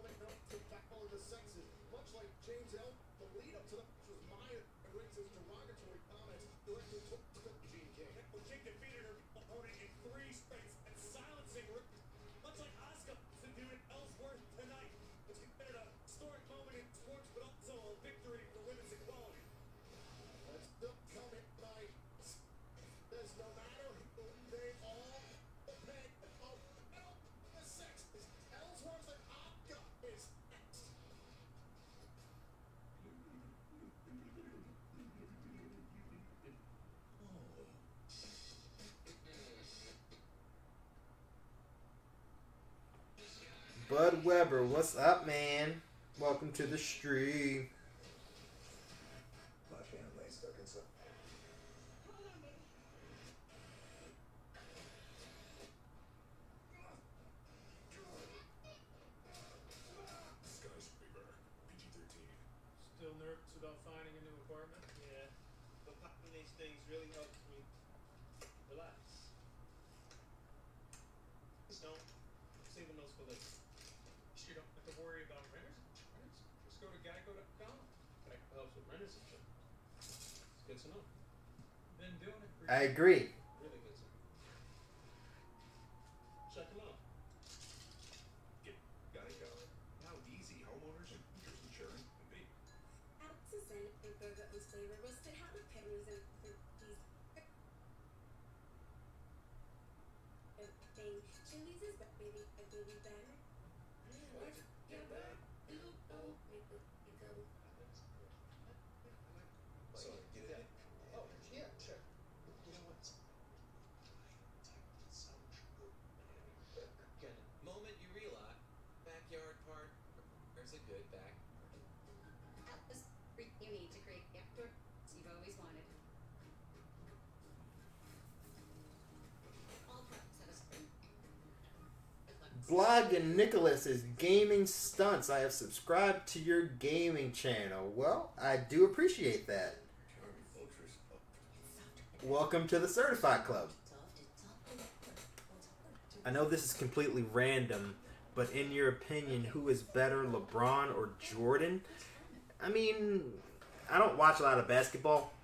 Bud Weber, what's up, man? Welcome to the stream. My family's stuck inside. Skyscraper, PG-13. Still nervous about finding a new apartment? Yeah, but popping these things really helps me relax. Just don't. Saving those for later. You don't have to worry about renters. Just go to Geico.com. Geico helps with renters and shit. It's good to know. Been doing it for I years. agree. Really good to know. Check them out. Gotta go. How easy homeowners and renters insurance can be. Susan, the burger and flavor roasted jalapenos and these thing. Chili's is baby better. Let's get back. So, get it? Oh, yeah, sure. You know what? Get it. Moment you realize backyard part, there's a good back. You need to create the outdoor you've always wanted. All pros have a spring. Blog and Nicholas is Gaming Stunts. I have subscribed to your gaming channel. Well, I do appreciate that. Welcome to the Certified Club. I know this is completely random, but in your opinion, who is better, LeBron or Jordan? I mean, I don't watch a lot of basketball,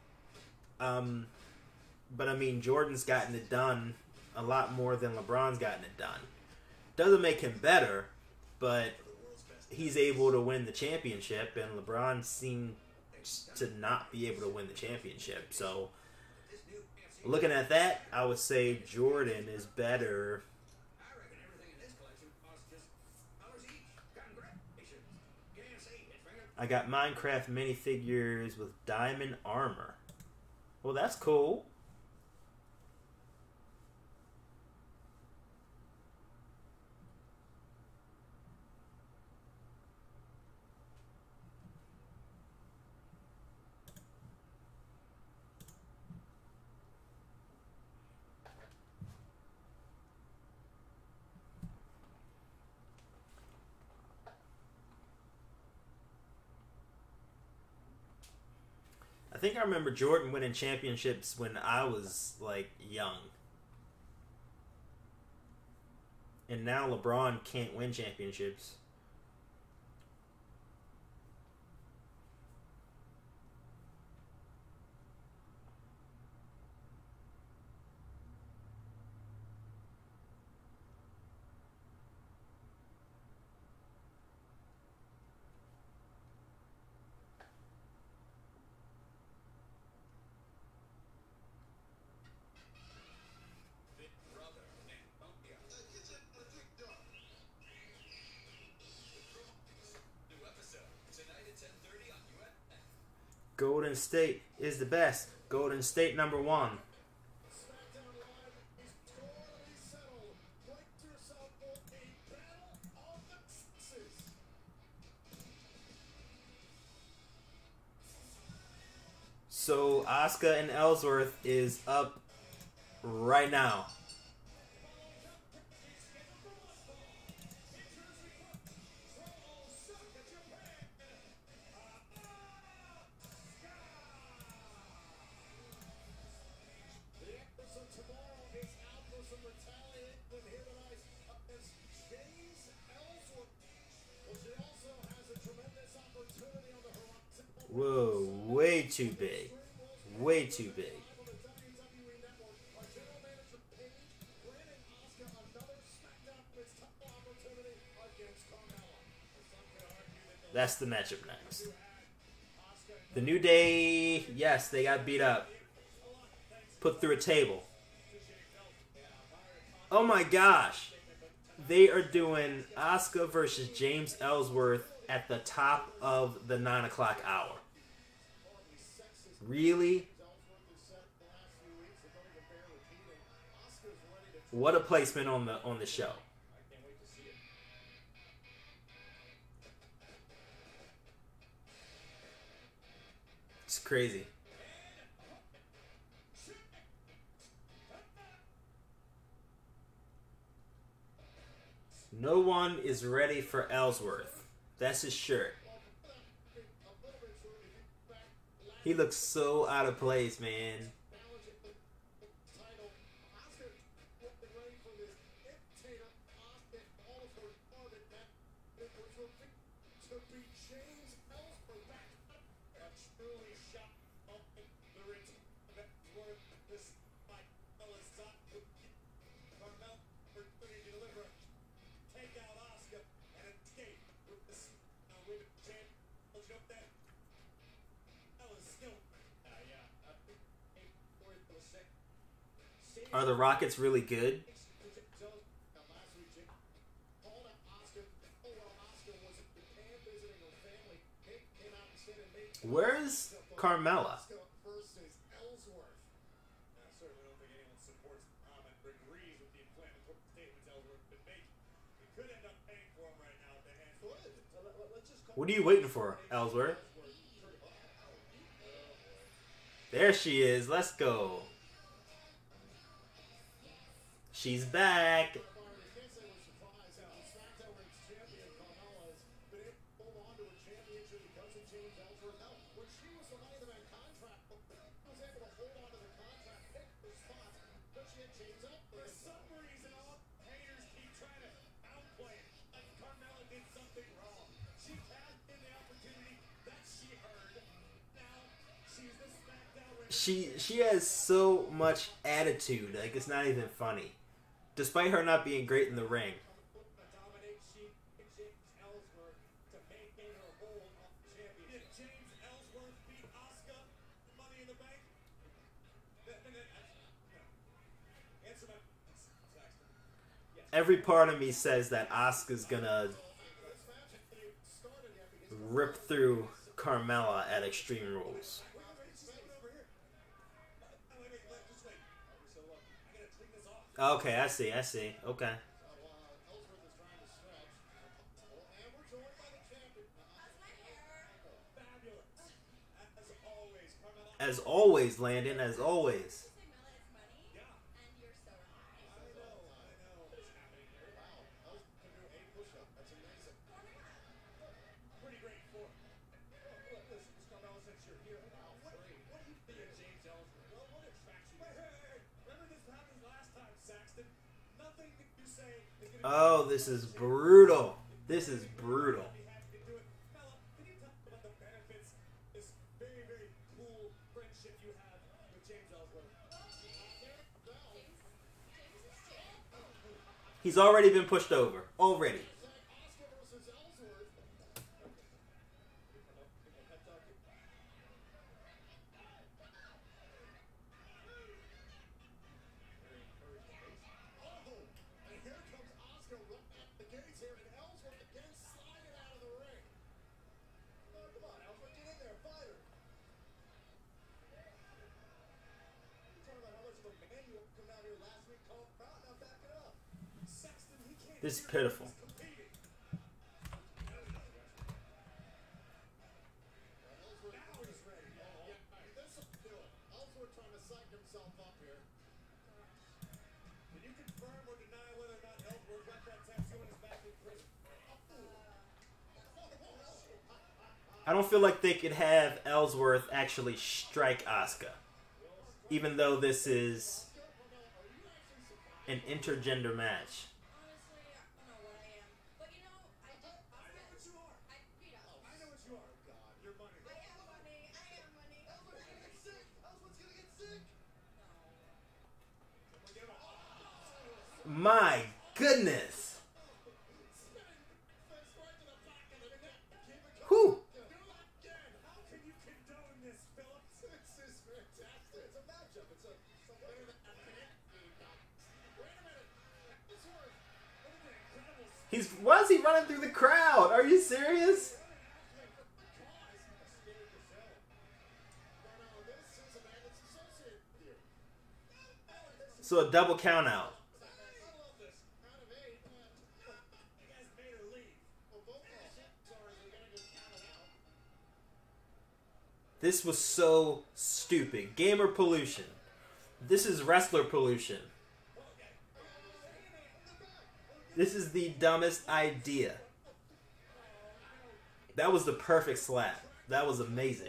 but I mean, Jordan's gotten it done a lot more than LeBron's gotten it done. Doesn't make him better, but he's able to win the championship, and LeBron seemed to not be able to win the championship. So, looking at that, I would say Jordan is better. I reckon everything in this collection costs just $1 each. Congratulations. Can't say it, finger. I got Minecraft minifigures with diamond armor. Well, that's cool. I think I remember Jordan winning championships when I was, like, young. And now LeBron can't win championships. Big brother. Oh, yeah. It's a big dog. New episode tonight at 10:30 on USA. Golden State is the best. Golden State #1. SmackDown Live is totally settled. Brace yourself for a battle of the sexes. So Asuka and Ellsworth is up right now. The episode tomorrow is out for some retaliation here tonight against James Ellsworth. Well, she also has a tremendous opportunity on the horizon. Whoa, way too big. Way too big. On the WWE Network, our general manager Paige granting Asuka another SmackDown Women's title opportunity against Carmella. Some could argue that That's the matchup next. Asuka The New Day, yes, they got beat up. Put through a table. Oh my gosh. They are doing Asuka versus James Ellsworth at the top of the 9 o'clock hour. Really? What a placement on the show. I can't wait to see it. It's crazy. No one is ready for Ellsworth. That's his shirt. He looks so out of place, man. Are the Rockets really good? Where is Carmella? I certainly don't think anyone supports or agrees with the inflammatory statements Ellsworth been making. We could end up paying for him right now at the hands of What are you waiting for, Ellsworth? There she is. Let's go. She's back. She has so much attitude, like it's not even funny. Despite her not being great in the ring. Every part of me says that Asuka's gonna rip through Carmella at Extreme Rules. Okay, I see. Okay. As always, Landon, as always. Oh, this is brutal. This is brutal. He's already been pushed over. Already. This is pitiful. I don't feel like they could have Ellsworth actually strike Asuka. Even though this is an intergender match. My goodness. Whew. Why is he running through the crowd? Are you serious? So a double count out. This was so stupid. Gamer pollution. This is wrestler pollution. This is the dumbest idea. That was the perfect slap. That was amazing.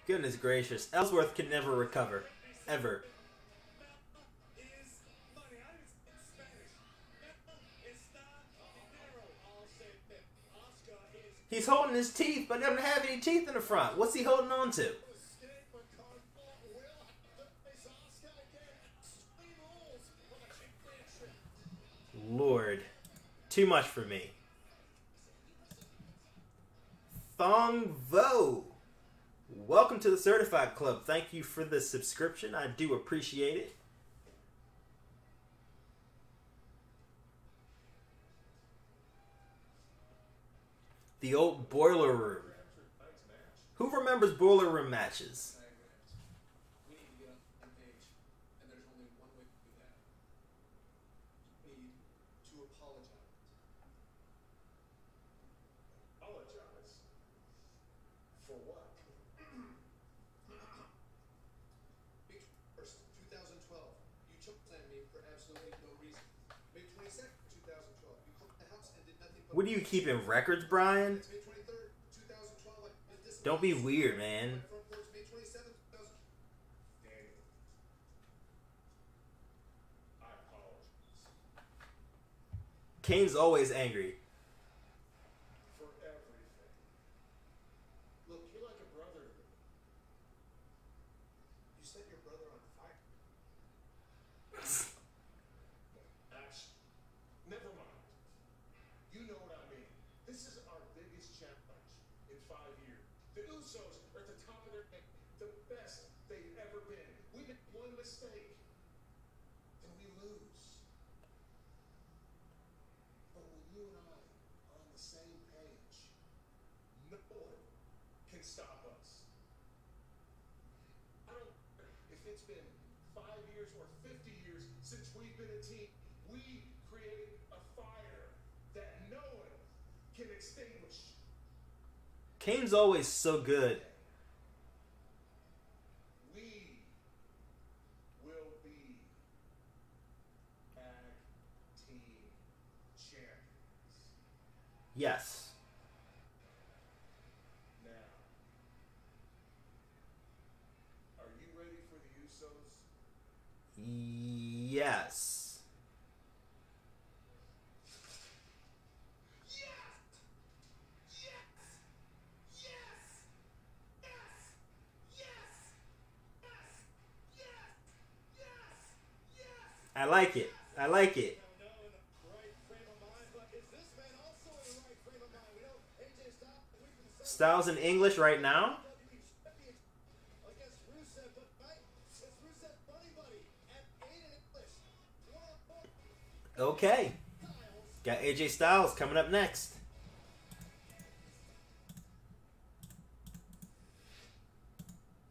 Goodness gracious. Ellsworth can never recover. Ever. He's holding his teeth, but doesn't have any teeth in the front. What's he holding on to? Lord. Too much for me. Thong Vo. Welcome to the Certified Club. Thank you for the subscription. I do appreciate it. The old Boiler Room. Who remembers Boiler Room matches? We need to get on the page, and there's only one way to do that. You need to apologize. Apologize? For what? May 1st, 2012. You choked at me for absolutely no reason. May 22nd, 2012. You cleaned the house and did nothing but... What are you keeping records, Brian? May 23rd, 2012. Like, this Don't be weird, man. front porch, May 27th, 2000. Daniel. I apologize. Kane's always angry. For everything. Look, you're like a brother to me. You set your brother on fire. Actually, never mind. You know what I mean. This is our biggest challenge in 5 years. The Usos are at the top of their game, the best they've ever been. We make one mistake, and we lose. But when you and I are on the same page, no one can stop us. I don't care if it's been 5 years or 50 years since we've been a team. We created a fire that no one can extinguish. Kane's always so good. We will be tag team champions. Yes. Now, are you ready for the Usos? Yes. I like it. I like it. Styles in English right now? Okay. Got AJ Styles coming up next.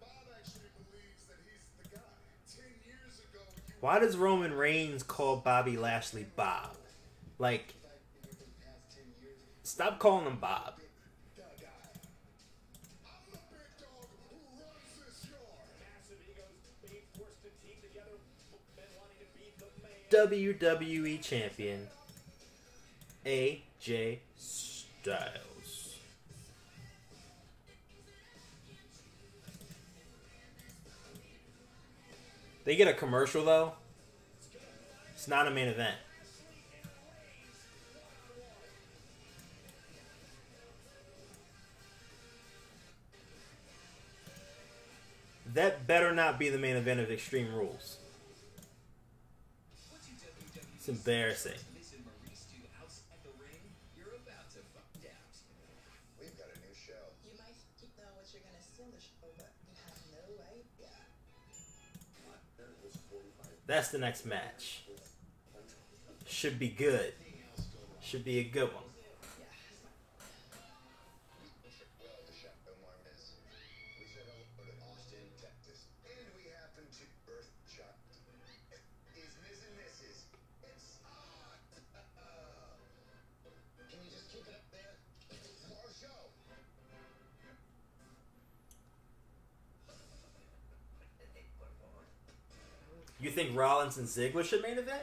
Bob actually believes that he's the guy. 10 years ago, Why does Roman Reigns call Bobby Lashley Bob? Like, stop calling him Bob. I'm the big dog who runs this yard. Massive egos being forced to team together. Men wanting to beat the man. WWE Champion AJ Styles. They get a commercial though. It's not a main event. That better not be the main event of Extreme Rules. It's embarrassing. We've got a new show. You might know what you're gonna see on the show, but you have no idea. No That's the next match. Should be good. Should be a good one. We said hello to Austin, Texas, and we happen to birth child. Is Ms. and Mrs. It's Can you just keep it up there? Our show. You think Rollins and Ziggler should main event?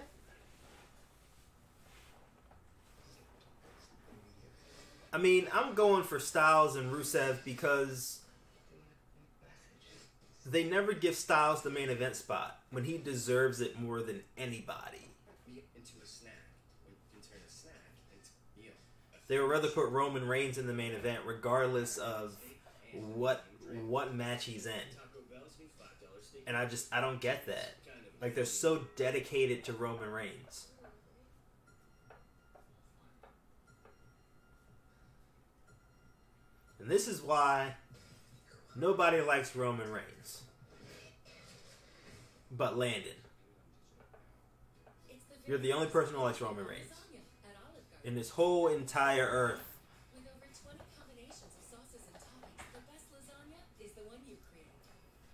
I mean, I'm going for Styles and Rusev because they never give Styles the main event spot when he deserves it more than anybody. Into a snack. You can turn a snack into a meal. They would rather put Roman Reigns in the main event regardless of what match he's in. Taco Bell's new $5 steak. And I don't get that. Like, they're so dedicated to Roman Reigns. And this is why nobody likes Roman Reigns. But Landon. You're the only person who likes Roman Reigns. In this whole entire earth. With over 20 combinations of sauces and toppings, the best lasagna is the one you create.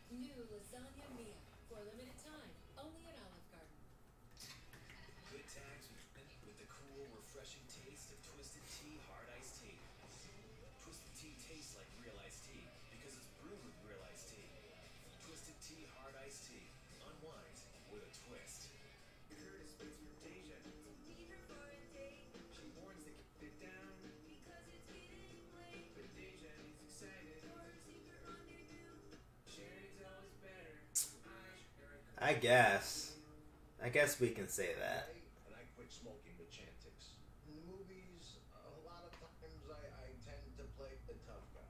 New Lasagna Mia for a limited time, only at Olive Garden. Good times with the cool, refreshing taste of Twisted Tea Hard Iced Tea. Twisted Tea tastes like real iced tea because it's brewed with real iced tea. Twisted Tea Hard Iced Tea. Unwind with a twist. Curtis with your Deja. She warns to keep it down. But Deja is excited. Sharing's always better. I guess we can say that. And I quit smoking with Chantix. In the movies, a lot of times I tend to play the tough guy.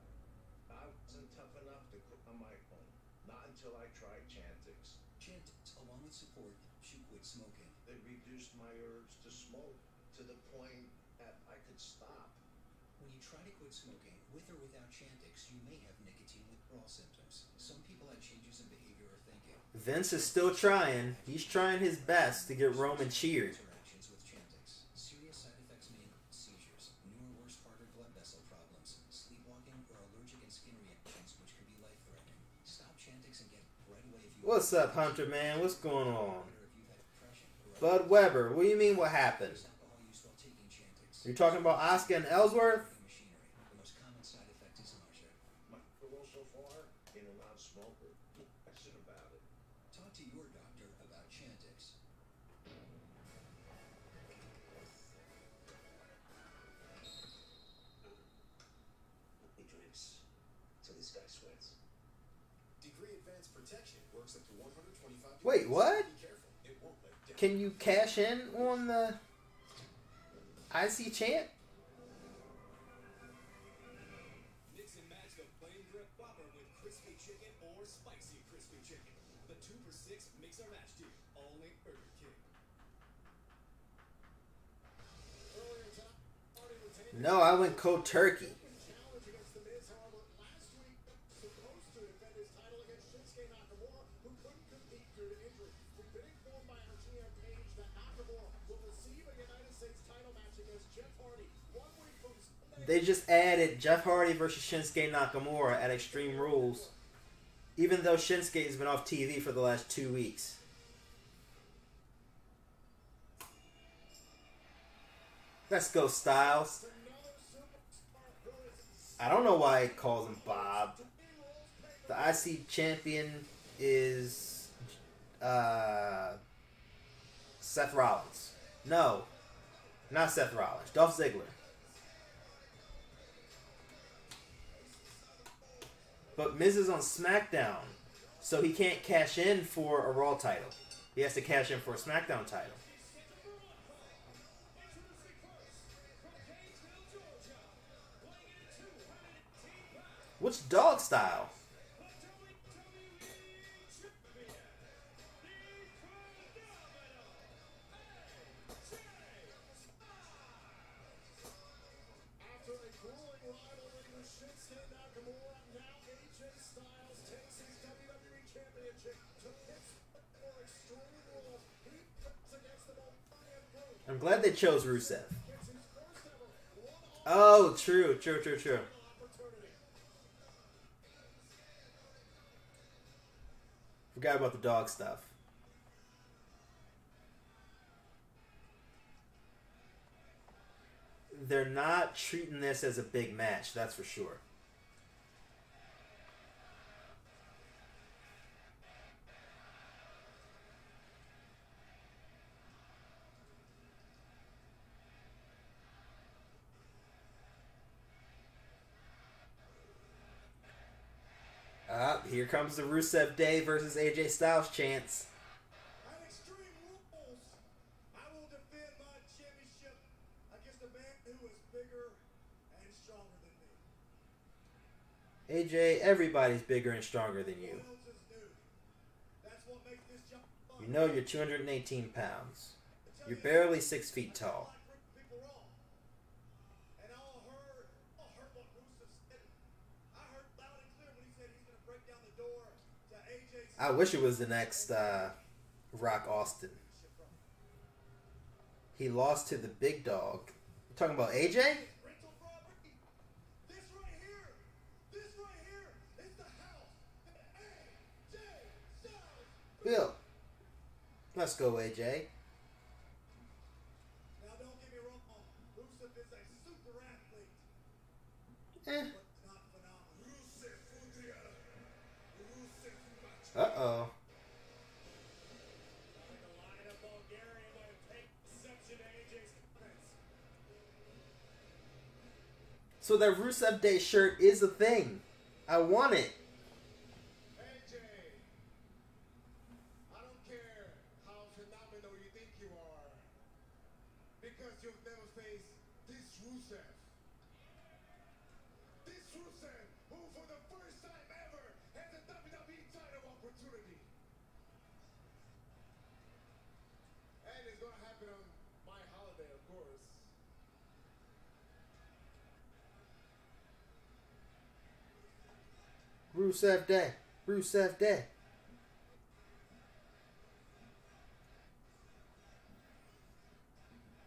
I wasn't tough enough to quit on my own. Not until I tried Chantix. Chantix, along with support, helps you quit smoking. It reduced my urge to smoke to the point that I could stop. When you try to quit smoking, with or without Chantix, you may have nicotine withdrawal symptoms. Some people have changes in behavior or thinking. Vince is still trying. He's trying his best to get Roman cheered. Interactions with Chantix. Serious side effects may include seizures, new or worse part of blood vessel problems, sleepwalking, or allergic and skin reactions, which can be life-threatening. Stop Chantix and get right away if you. What's up, Hunter man? What's going on? Or if you've had depression or Bud Weber, what do you mean what happened? alcohol use while taking Chantix. You're talking about Asuka and Ellsworth? Machinery. The most common side effect is nausea. My goal so far, being a non-smoker. Question about it. Talk to your doctor about Chantix. He drinks till this guy sweats. Degree Advanced Protection works up to 125 Wait, what? Be careful. It won't let down. Can you cash in on the IC champ? Mix and match the Flame Grip Whopper with crispy chicken or spicy crispy chicken. The 2 for $6 mix or match deal. Only Burger King. Earlier tonight, Hardy retained No, I went cold turkey. challenge against The Miz. However, last week supposed to defend his title against Shinsuke Nakamura, who couldn't compete due to injury. We've been informed by our GM page that Nakamura will receive a United States title match against Jeff Hardy 1 week from Sunday. They just added Jeff Hardy versus Shinsuke Nakamura at Extreme Rules, even though Shinsuke has been off TV for the last 2 weeks. Let's go, Styles. I don't know why he calls him Bob. The IC champion is Seth Rollins. No, not Seth Rollins. Dolph Ziggler. But Miz is on SmackDown, so he can't cash in for a Raw title. He has to cash in for a SmackDown title. What's dog style? After a grueling rivalry with Shinsuke Nakamura, now AJ Styles takes his WWE Championship to Pittsburgh for Extreme Rules I'm glad they chose Rusev. Oh, true. Forgot about the dog stuff. They're not treating this as a big match, that's for sure. Here comes the Rusev Day versus AJ Styles chance. At Extreme Rules, I will defend my championship against a man who is bigger and stronger than me. AJ, everybody's bigger and stronger than you. What else is new? That's what makes this jump fun. You know you're 218 pounds. You're barely 6 feet tall. People wrong. And I heard what Rusev said. I heard loud and clear when he said he's going to break down the door to AJ's. I wish it was the next Rock Austin. He lost to the big dog. You talking about AJ? Rental property. This right here is the house that AJ Styles. Bill. Let's go, AJ. Now don't get me wrong, Rusev is a super athlete, Eh. but not phenomenal. Uh-oh. Like a line of Bulgarian would take exception to AJ's comments. So that Rusev Day shirt is a thing. I want it. AJ, I don't care how phenomenal you think you are, because you've never faced this Rusev. This Rusev, who for the first time ever has a WWE title opportunity. And it's gonna happen on my holiday, of course. Rusev Day. Rusev Day.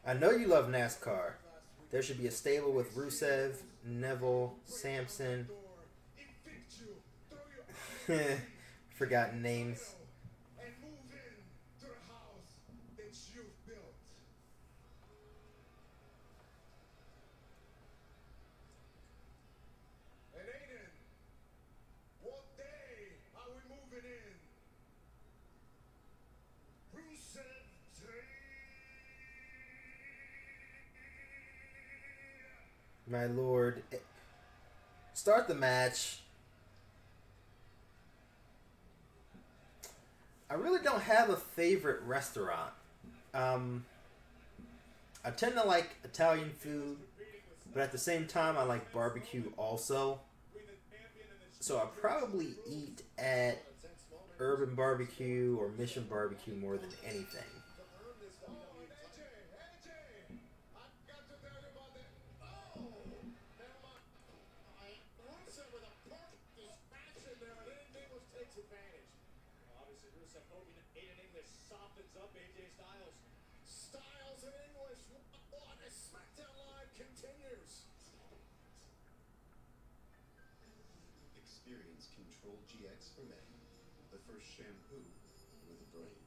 I know you love NASCAR. There should be a stable with Rusev, Neville, Samson. Forgotten names. And move in to the house that you've built. And Aiden, what day are we moving in? Rusev Day. My lord. Start the match. I really don't have a favorite restaurant. I tend to like Italian food, but at the same time I like barbecue also. So I probably eat at Urban Barbecue or Mission Barbecue more than anything. Styles in English, what a Smackdown Live continues. Experience Control GX for men, the first shampoo with a brain.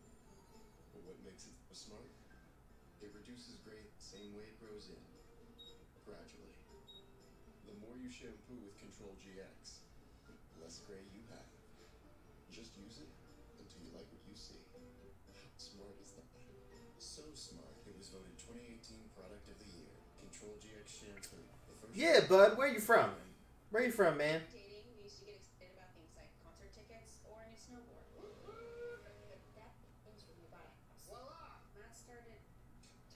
But what makes it so smart? It reduces gray the same way it grows in, gradually. The more you shampoo with Control GX, the less gray you have. Just use it until you like what you see. How smart is that? So smart, it was voted 2018 Product of the Year. Control GX shampoo. The first Yeah, bud, where you from? Where you from, man? Dating, we used to get excited about things like concert tickets or a new snowboard. But that things when we bought a house. Voila! Matt started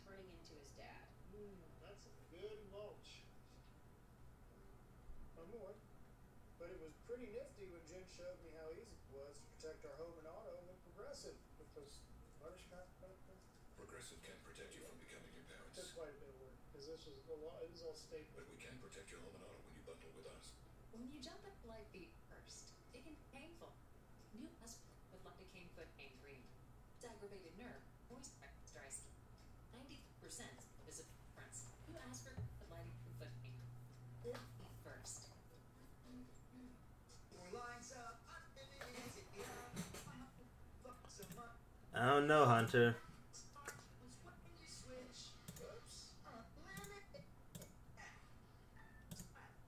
turning into his dad. That's a good mulch. I'm more. But it was pretty nifty when Jen showed me how easy it was to protect our home and auto with Progressive. Because Progressive can protect you from becoming your parents. took quite a bit of work. Because this was a lot. It was all state. But we can protect your home and auto when you bundle with us. When you jump at light feet first, it can be painful. New Ellsworth with Lucky Cane Foot Pain Cream. It's aggravated nerve, moisturize dry skin. 90% is a difference. You asked for lighting but first. I don't know, Hunter.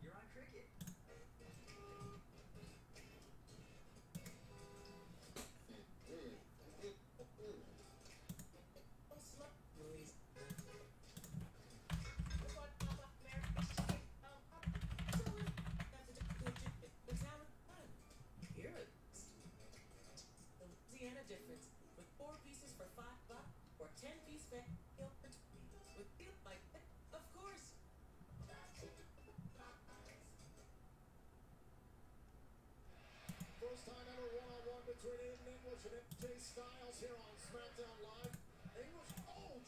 You're on cricket. Here it is. The Louisiana difference with 4 pieces for $5 or 10-piece with feel like it, of course. First time ever one-on-one between Aiden English and AJ Styles here on SmackDown Live. English,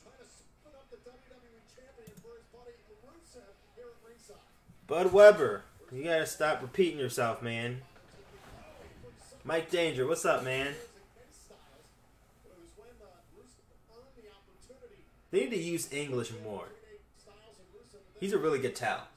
trying to spin up the WWE champion for his buddy Rusev here at ringside. Bud Weber, you gotta stop repeating yourself, man. Mike Danger, what's up, man? They need to use English more. He's a really good talent.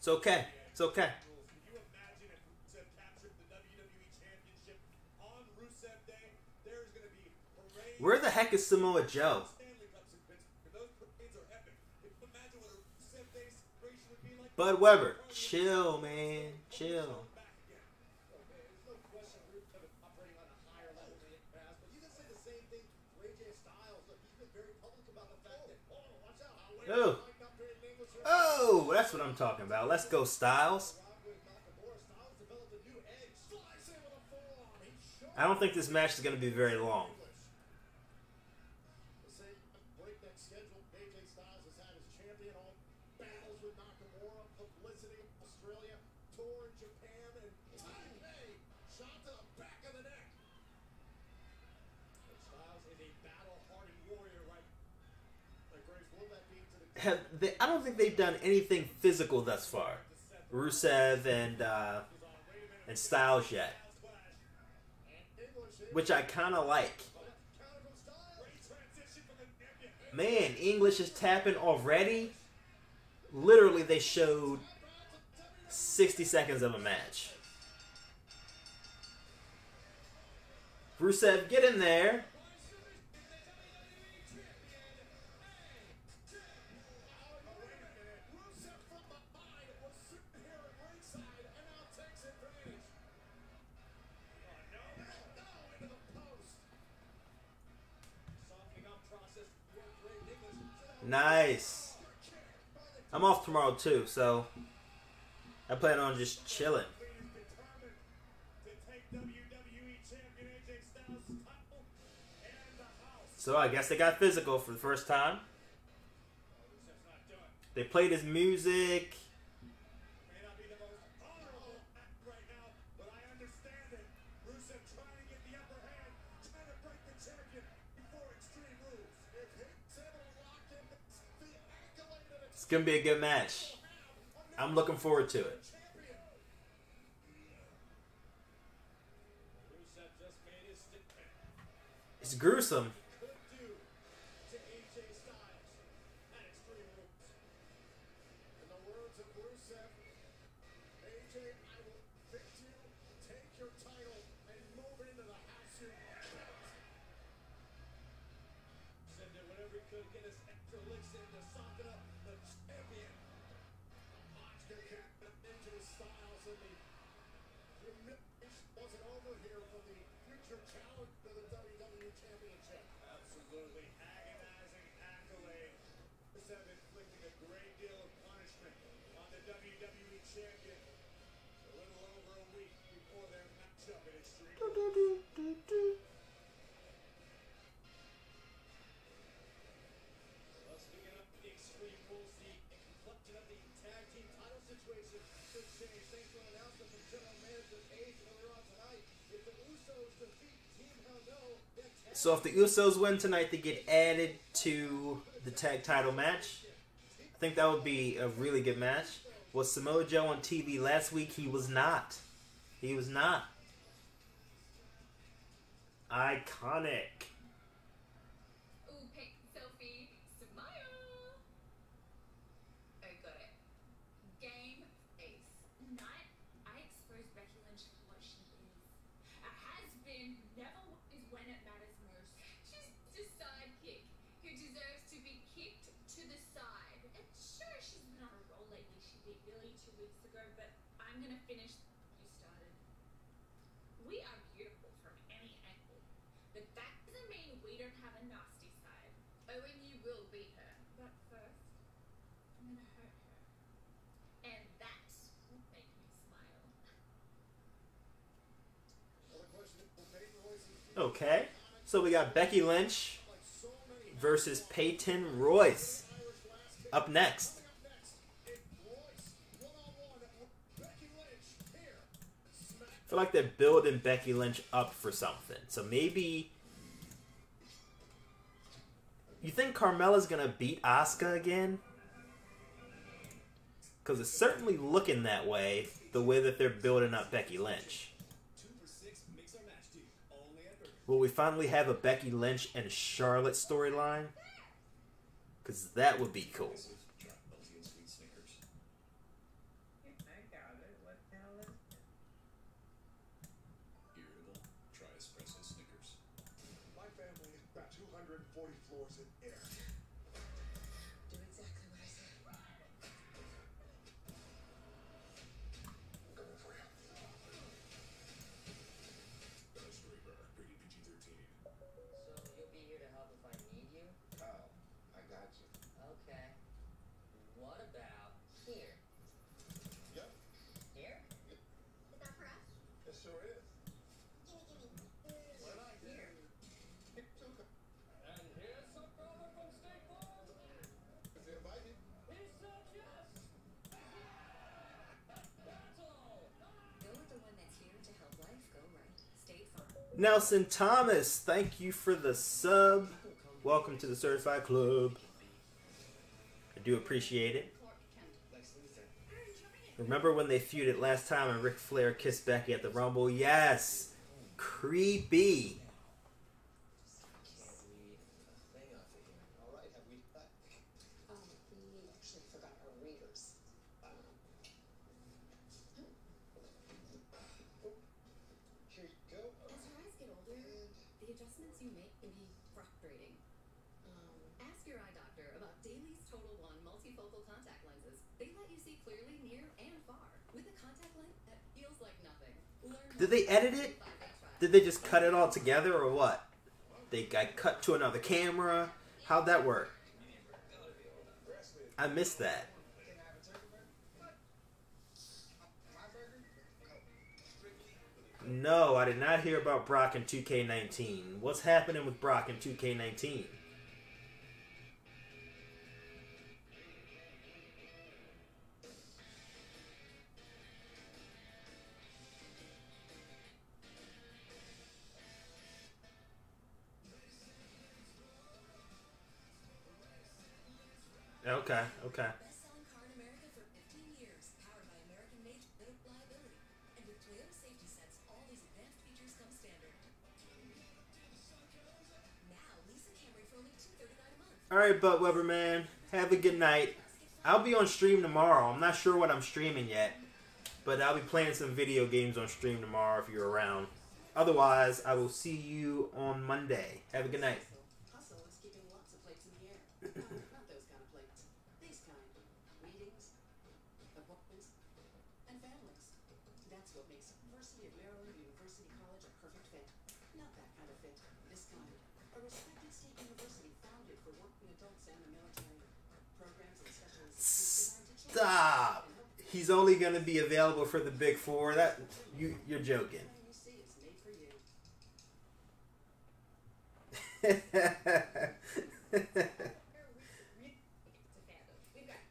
It's okay. It's okay. Can you imagine if Rusev captured the WWE Championship on Rusev Day? There's going to be parades. Where the heck is Samoa Joe? Those parades are epic. Can you imagine what a Rusev Day celebration would be like? Bud Weber, chill, man. Chill. There's no question Rusev is operating on a higher level than it has, but you can say the same thing for AJ Styles. Look, he's been very public about the fact that, watch out. Oh. Oh, that's what I'm talking about. Let's go, Styles. I don't think this match is going to be very long. I don't think they've done anything physical thus far, Rusev and Styles yet, which I kind of like. Man, English is tapping already. Literally, they showed 60 seconds of a match. Rusev, get in there. Nice. I'm off tomorrow too, so I plan on just chilling. So I guess they got physical for the first time. They played his music. It's gonna be a good match. I'm looking forward to it. It's gruesome. Absolutely agonizing accolade. Rusev inflicting a great deal of punishment on the WWE Champion a little over a week before their matchup at Extreme Rules. Well, speaking of the Extreme Rules, the complexion of the tag team title situation could change thanks to an announcement from General Manager Kaye earlier on tonight. So if the Usos win tonight, they get added to the tag title match. I think that would be a really good match. Was Samoa Joe on TV last week? He was not. He was not. Iconic. Ooh, pic, selfie, smile. I got it. Game face. Not, I exposed Becky Lynch for what she is. A has-been, never is when it matters most. She's just sidekick who deserves to be kicked to the side. And sure, she's been on a roll lately. She beat Billie 2 weeks ago, but I'm gonna finish you started. We are beautiful from any angle, but that doesn't mean we don't have a nasty side. Oh, and you will beat her. But first, I'm gonna hurt her. And that will make me smile. Okay. So we got Becky Lynch versus Peyton Royce. Up next. I feel like they're building Becky Lynch up for something. So maybe... You think Carmella's going to beat Asuka again? Because it's certainly looking that way, the way that they're building up Becky Lynch. Will we finally have a Becky Lynch and Charlotte storyline? Because that would be cool. I got it. What the hell is it? Irritable? Try espresso Snickers. My family has got 240 floors in air. Do exactly what I said. I'm coming for you. Story bar, rated PG-13. So you'll be here to help if I need you? Oh, I got you. Okay. What about here? Yep, Here? Is that for us? it sure is. Gimme. What about here? Asuka, And here's some brother from State Farm. if you invite me. He said yes. Battle. Go with the one that's here to help life go right. State Farm. Nelson Thomas, thank you for the sub. Welcome to the Certified Club. I do appreciate it. Remember when they feuded last time and Ric Flair kissed Becky at the Rumble? Yes! Creepy. Can't read a thing off of here. All right, have we... We actually forgot our readers. Here you go. As your eyes get older, the adjustments you make can be frustrating. Ask your eye doctor about Dailies Total One multifocal contact lenses. They let you see clearly near and far. With a contact lens that feels like nothing. Learn Did they edit it? Did they just cut it all together or what? They got cut to another camera? How'd that work? I missed that. No, I did not hear about Brock in 2K19. What's happening with Brock in 2K19? Okay, okay. Best-selling car in America for 15 years, powered by American-made liability. And with Toyota safety sets, all these advanced features come standard. Now, lease a Camry for only $239 a month. Alright, Butt Weber, man. Have a good night. I'll be on stream tomorrow. I'm not sure what I'm streaming yet. But I'll be playing some video games on stream tomorrow if you're around. Otherwise, I will see you on Monday. Have a good night. Hustle is keeping lots of plates in the air. Not those kind of plates. These kind. Meetings, appointments, and families. That's what makes University of Maryland University College a perfect fit. Not that kind of fit. This kind. A respected state university founded for working adults and the military. Programs and special institutes designed to change Stop. He's only going to be available for the Big Four. That you're joking. everything you see is made for you.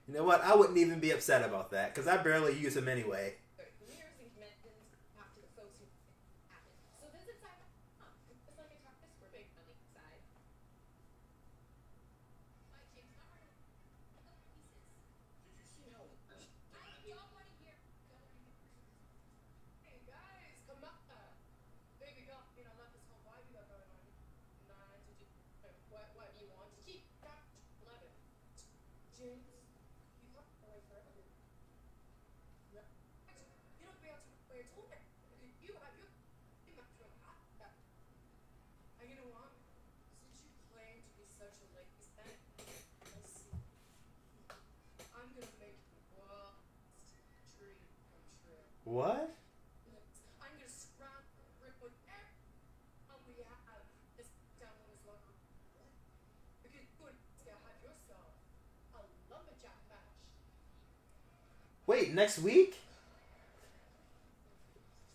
You know what? I wouldn't even be upset about that because I barely use him anyway. Mirrors and connections after the folks who happen. So this is it's like a top this for big money. James, you thought away forever. No. You don't be able to play a tool. You have your and you know what? Since you claim to be such a lazy man, let's see. I'm gonna make the world's dream come true. What? I'm gonna scrap rip with everyone we have this down on this locker. Because you would have yourself a lumberjack match. Wait, next week?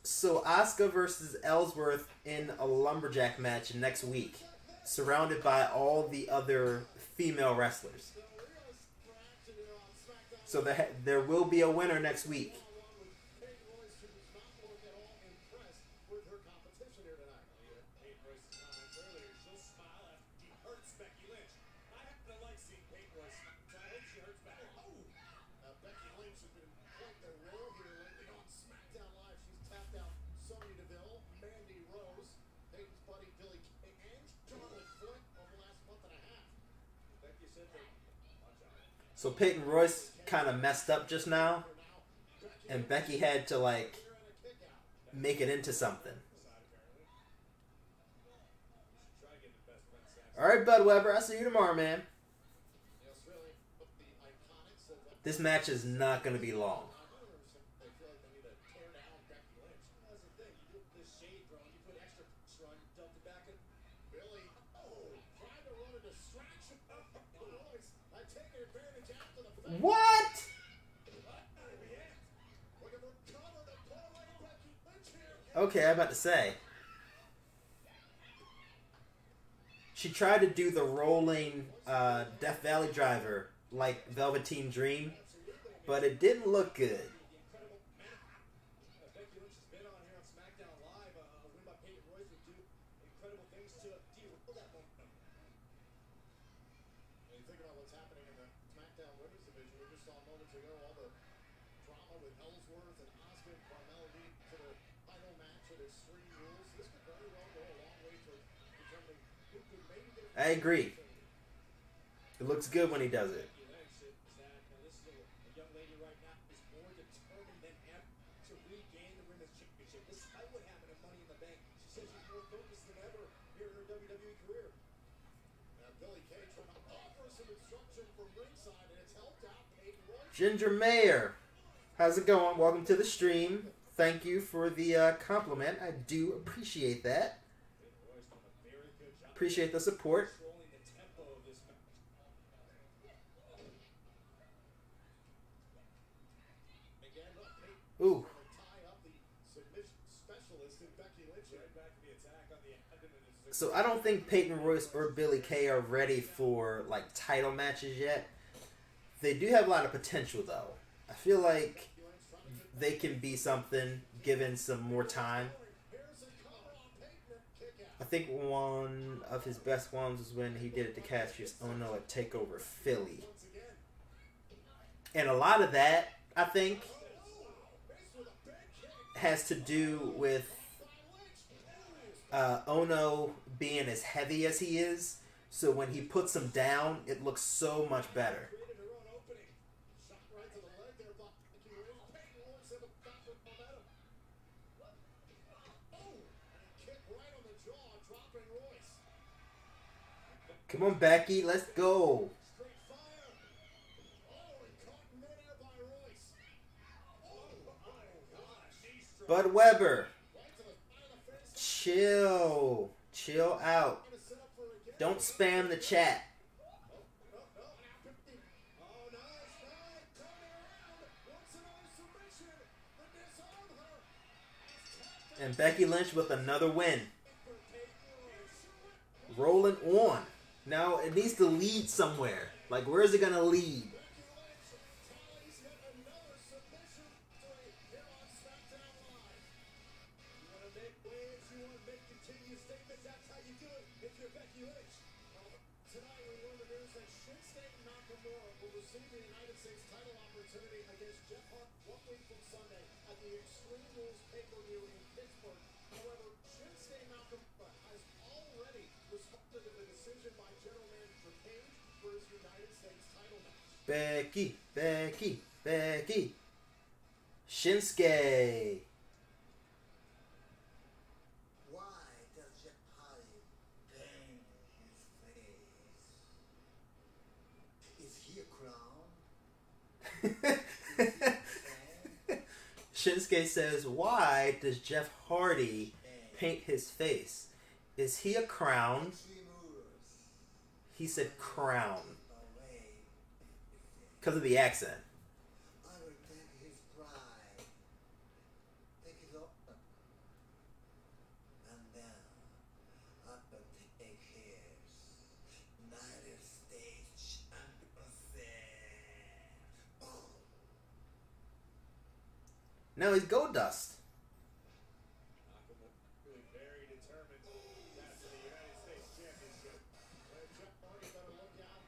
So Asuka versus Ellsworth in a lumberjack match next week, surrounded by all the other female wrestlers. So there will be a winner next week. Becky Lynch has been quite the role here lately on Smackdown Live. She's tapped out Sonya Deville, Mandy Rose, Aiden's buddy Billie, and Charlotte Flair over the last month and a half. Becky said that. So Peyton Royce kind of messed up just now, and Becky had to like make it into something. All right, Bud Weber, I'll see you tomorrow, man. This match is not going to be long. They feel like they need to tear down Becky Lynch. That's the thing. You do this shade throw, you put extra run, dump it back at Billie. Oh, trying to run a distraction. Royce, I take advantage after the fact. What? Looking for cover to pull away Becky Lynch here. Okay, I'm about to say. She tried to do the rolling Death Valley driver like Velveteen Dream, but it didn't look good. Becky Lynch has been on here on Smackdown Live. A win by Peyton Royce would do incredible things to derail that momentum. And you think about what's happening in the Smackdown Women's Division. We just saw moments ago all the drama with Ellsworth and Asuka and Carmella lead to the title match at Extreme Rules. This could very well go a long way to determining who could maybe get. I agree. It looks good when he does it. Ginger Mayer, how's it going? Welcome to the stream. Thank you for the compliment. I do appreciate that. Appreciate the support. Ooh. So I don't think Peyton Royce or Billie Kay are ready for like title matches yet. They do have a lot of potential though. I feel like they can be something given some more time. I think one of his best ones was when he did it to Cassius Ohno at TakeOver Philly. And a lot of that, I think, has to do with Ohno being as heavy as he is. So when he puts him down, it looks so much better. Come on, Becky, let's go. Bud Weber, chill out. Don't spam the chat. And Becky Lynch with another win. Rolling on. Now it needs to lead somewhere. Like, where is it gonna lead? By general manager Paige for his United States title match. Becky, Becky, Becky. Shinsuke. Why does Jeff Hardy bang his face? Is he a clown? Shinsuke says, why does Jeff Hardy paint his face? Is he a crown? He said crown. Because of the accent. I will take his pride. Take his honor. And then I will take his United States championship. No, he's Goldust. Really very determined after the United States Championship. Jeff Hardy better look out.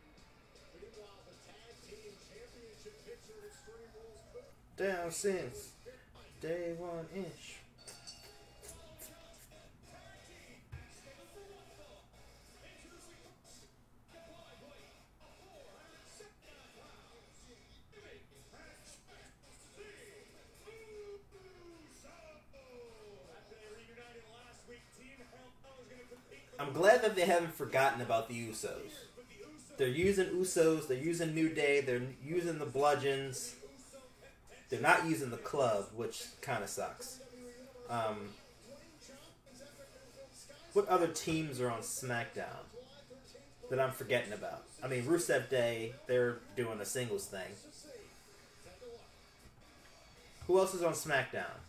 Meanwhile, the tag team championship picture at Extreme Rules. Down since day one ish. I'm glad that they haven't forgotten about the Usos. They're using Usos, they're using New Day, they're using the Bludgeons. They're not using the Club, which kind of sucks. What other teams are on SmackDown that I'm forgetting about? I mean, Rusev Day, they're doing a singles thing. Who else is on SmackDown?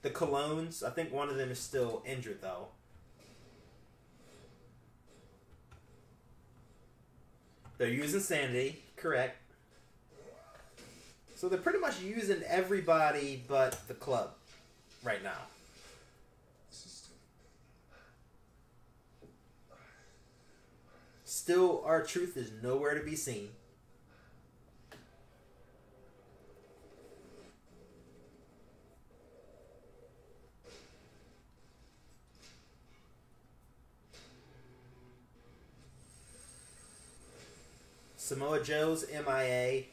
The Colognes. I think one of them is still injured, though. They're using Sanity, correct. So they're pretty much using everybody but the Club right now. Still, R-Truth is nowhere to be seen. Samoa Joe's MIA.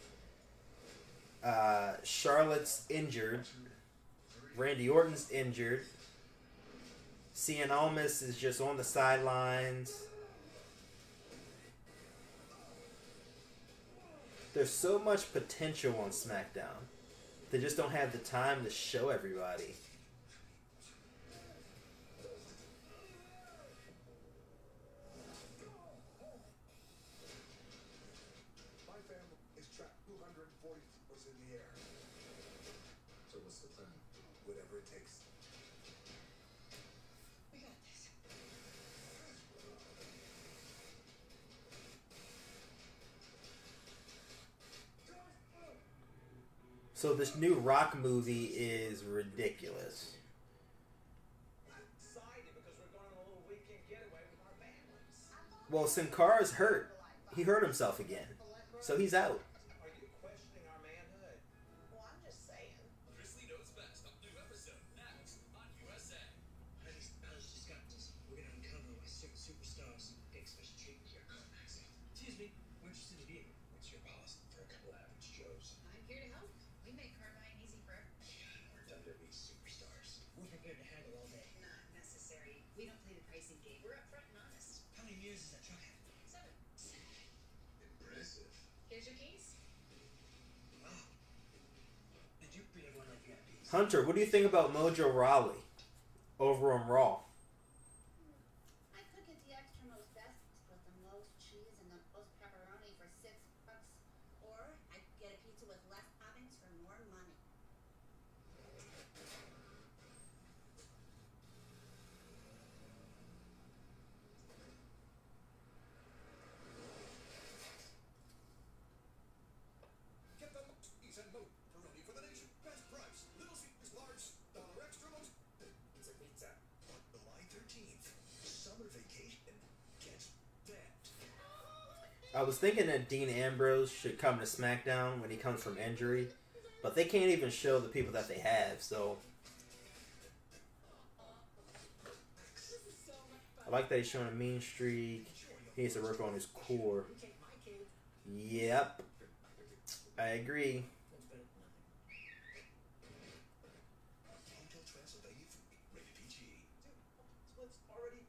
Charlotte's injured. Randy Orton's injured. Cien Almas is just on the sidelines. There's so much potential on SmackDown. They just don't have the time to show everybody. My family is trapped 240 foot in the air. So what's the plan? Whatever it takes. We got this. So this new Rock movie is ridiculous. Well, Sin Cara's hurt. He hurt himself again. So he's out. Are you questioning our manhood? Well, I'm just saying. Grizzly knows best. A new episode next on USA. Honey's just got this. We're gonna uncover why certain superstars get special treatment here. Excuse me, we're interested in you. What's your policy for a couple average Joes? I'm here to help. We make car buying easy for We're WWE superstars. We're prepared to handle all day. Not necessary. We don't play the pricing game. We're upfront and honest. How many years has that truck had? 7. Impressive. Here's your keys. Wow. Did you treat everyone like VIPs? Hunter, what do you think about Mojo Rawley over on Raw? I could get the extra most best with the most cheese and the most pepperoni for $6. Or I could get a pizza with less toppings for more money. Get the most cheese and most pepperoni for the nation. Best price. Little Caesars large. $1 extra most. It's a pizza. July 13th. Summer vacation. Catch that. I was thinking that Dean Ambrose should come to SmackDown when he comes from injury, but they can't even show the people that they have, so I like that he's showing a mean streak. He needs to work on his core. Yep. I agree. That's better than nothing. Can't Translate, rated PG. Dude, splits already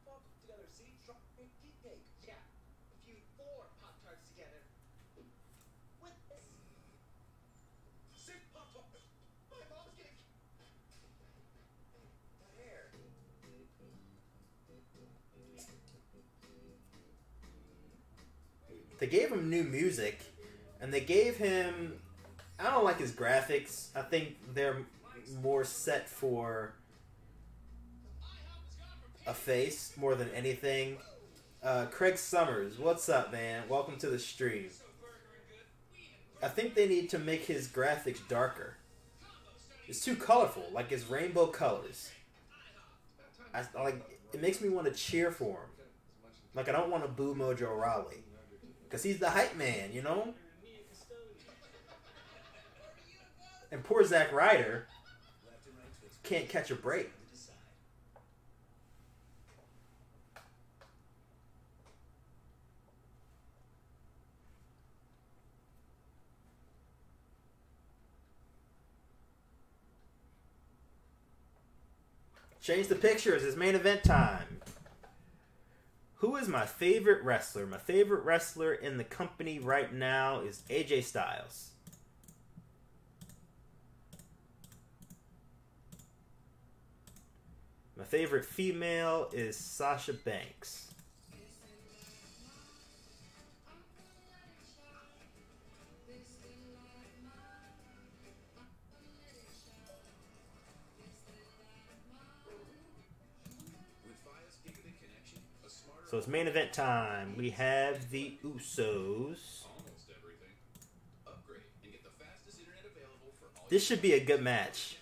fucked together. See? Chocolate tea cake. Yeah. A few 4 Pop-Tarts together. With this. 6 Pop-Tarts. My mom's getting... My hair. They gave him new music, and they gave him... I don't like his graphics. I think they're more set for a face more than anything. Craig Summers, what's up, man? Welcome to the stream. I think they need to make his graphics darker. It's too colorful, like it's rainbow colors. I like it makes me want to cheer for him. Like I don't want to boo Mojo Rawley, because he's the hype man, you know. And poor Zack Ryder can't catch a break. Change the pictures. It's main event time. Who is my favorite wrestler? My favorite wrestler in the company right now is AJ Styles. My favorite female is Sasha Banks. So it's main event time. We have the Usos. This should be a good match,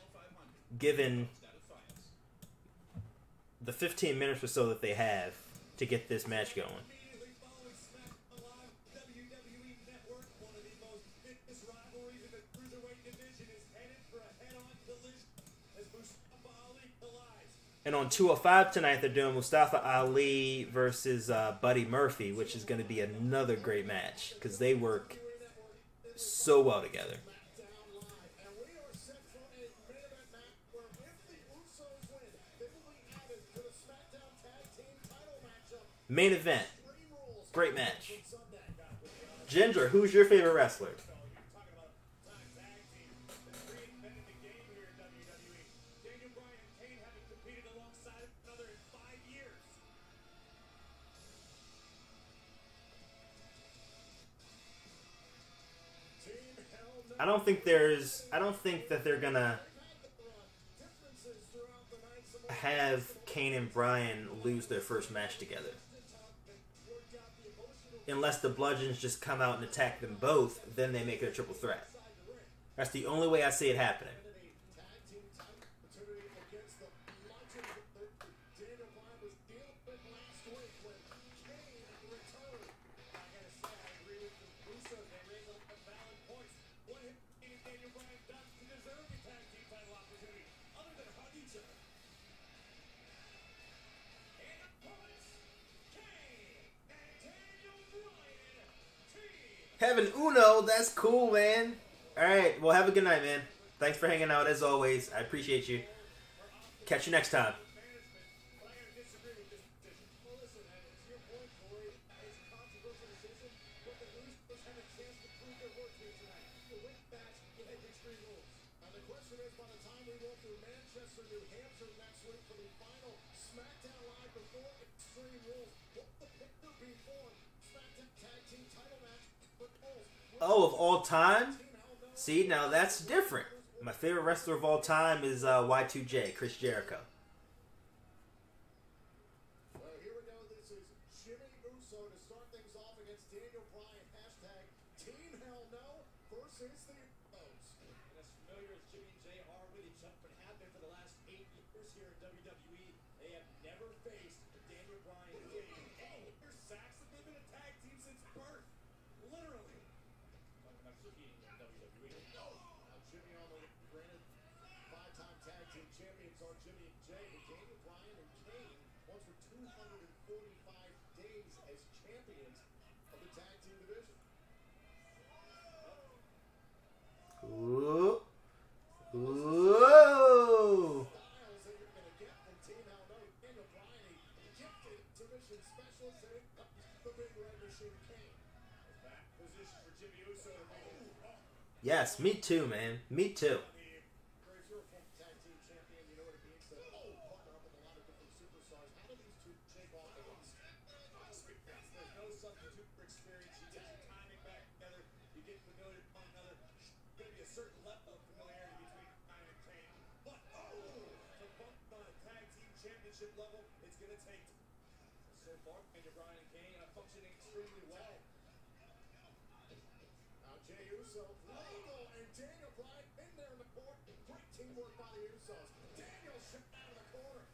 given the 15 minutes or so that they have to get this match going. And on 205 tonight, they're doing Mustafa Ali versus Buddy Murphy, which is going to be another great match because they work so well together. Main event. Great match. Ginger, who's your favorite wrestler? I don't think that they're gonna have Kane and Bryan lose their first match together. Unless the Bludgeons just come out and attack them both, then they make it a triple threat. That's the only way I see it happening. Having Uno, that's cool, man. Alright, well, have a good night, man. Thanks for hanging out, as always. I appreciate you. Catch you next time. Oh, of all time? See, now that's different. My favorite wrestler of all time is Y2J, Chris Jericho. Well, here we go. This is Jimmy Uso to start things off against Daniel Bryan. Hashtag Team Hell No versus the Usos. And as familiar as Jimmy and Jay are with each other and have been for the last 8 years here at WWE, they have never faced Daniel Bryan and Kane. Oh, there's Saxon. They've been a tag team since birth. Literally. Talking about competing in WWE. Now Jimmy on the granted 5-time tag team champions are Jimmy and Jay, but Daniel Bryan and Kane once for 245 days as champions of the tag team division. Ooh. Whoa! Styles that you're going to get from Team Hell No. Daniel Bryan, a gifted submission specialist, and it comes the big red machine Kaye. Back position for Jimmy Uso to make it. Yes, me too, man. Me too. Graves, you're a former tag team champion. You know what it means to partner up with a lot of different superstars. How do these two shake off the rust? There's no substitute for experience. You get your timing back together. You get familiar with one another. Maybe a certain level of familiarity between Bryan and Kaye. But to bump on a tag team championship level, it's going to take. So far, Bryan and Kaye functioning extremely well. Now Jey Uso, Regal, and Daniel Bryan in there in the court. Great teamwork by the Usos. Daniel shot out of the corner.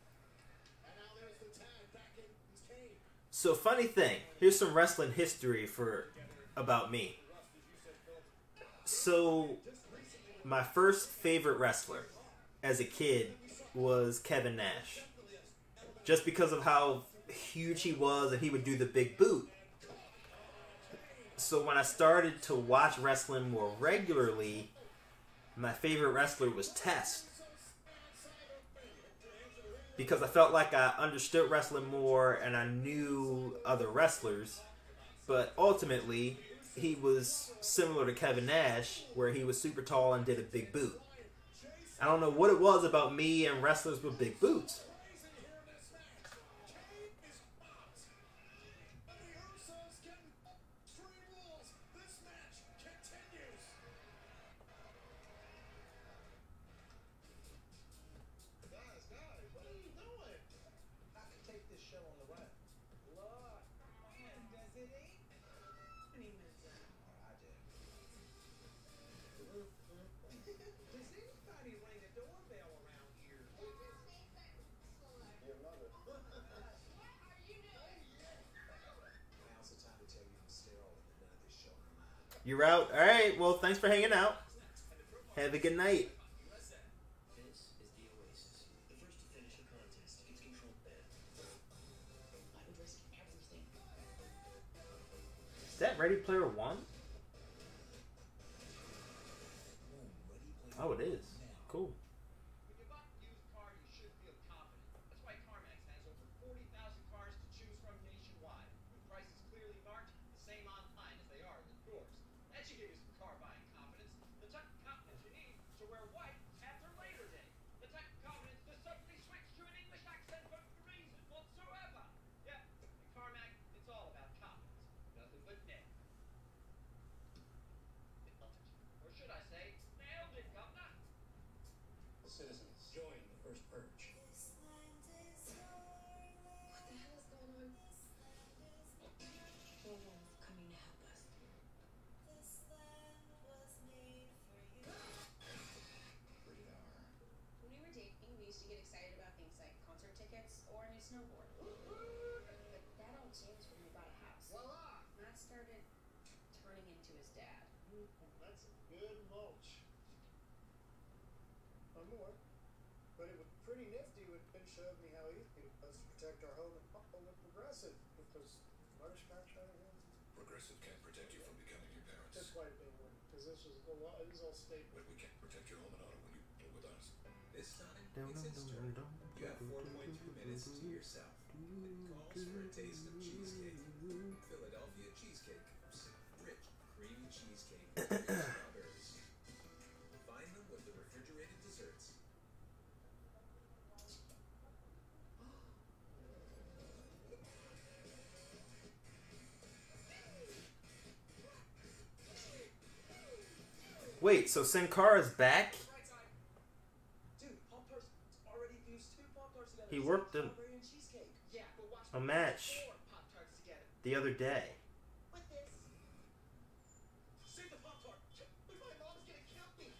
And now there's the tag back in Kane. So funny thing, here's some wrestling history about me. So my first favorite wrestler as a kid was Kevin Nash. Just because of how huge he was and he would do the big boot. So when I started to watch wrestling more regularly, my favorite wrestler was Test. Because I felt like I understood wrestling more and I knew other wrestlers. But ultimately, he was similar to Kevin Nash, where he was super tall and did a big boot. I don't know what it was about me and wrestlers with big boots. You're out? Alright, well, thanks for hanging out. Have a good night. This is the Oasis. The first to finish the contest gets controlled there. I would risk everything. Is that Ready Player One? Oh, it is. Cool. When you buy a used car, you should feel confident. That's why CarMax has over 40,000 cars to choose from nationwide, with prices clearly marked, the same online as they are in the stores. That should give you some car buying confidence. The type of confidence you need to wear white after Labor Day. The type of confidence to suddenly switch to an English accent for no reason whatsoever. Yeah, at CarMax, it's all about confidence. Nothing but net. Or should I say, nailed it, governor. Citizens, join the first purge. What the hell is going on? No one's coming to help us. Rated R. When we were dating, we used to get excited about things like concert tickets or a new snowboard. But that all changed when we bought a house. Voila! Matt started turning into his dad. That's a good mulch. Or more. But it was pretty nifty when Ben showed me how easy it was to protect our home and home with Progressive. Because Motorspatch right here. Progressive can't protect you from becoming your parents. That's quite a big one. Because this was a lot, it was all state. But we can't protect your home and auto when you deal with us. This time, it's its turn. You have 4.2 minutes to yourself. It calls for a taste of cheesecake. Philadelphia cheesecake. Rich, creamy cheesecake with real strawberries. Find them with the refrigerated desserts. Wait, so Sin Cara's back? Dude, Pop-Tarts already fused two Pop-Tarts together. He worked a Strawberry and cheesecake. Yeah, but watch A match. four Pop-Tarts together. the other day. With this. Save the Pop-Tart! My mom's gonna kill me!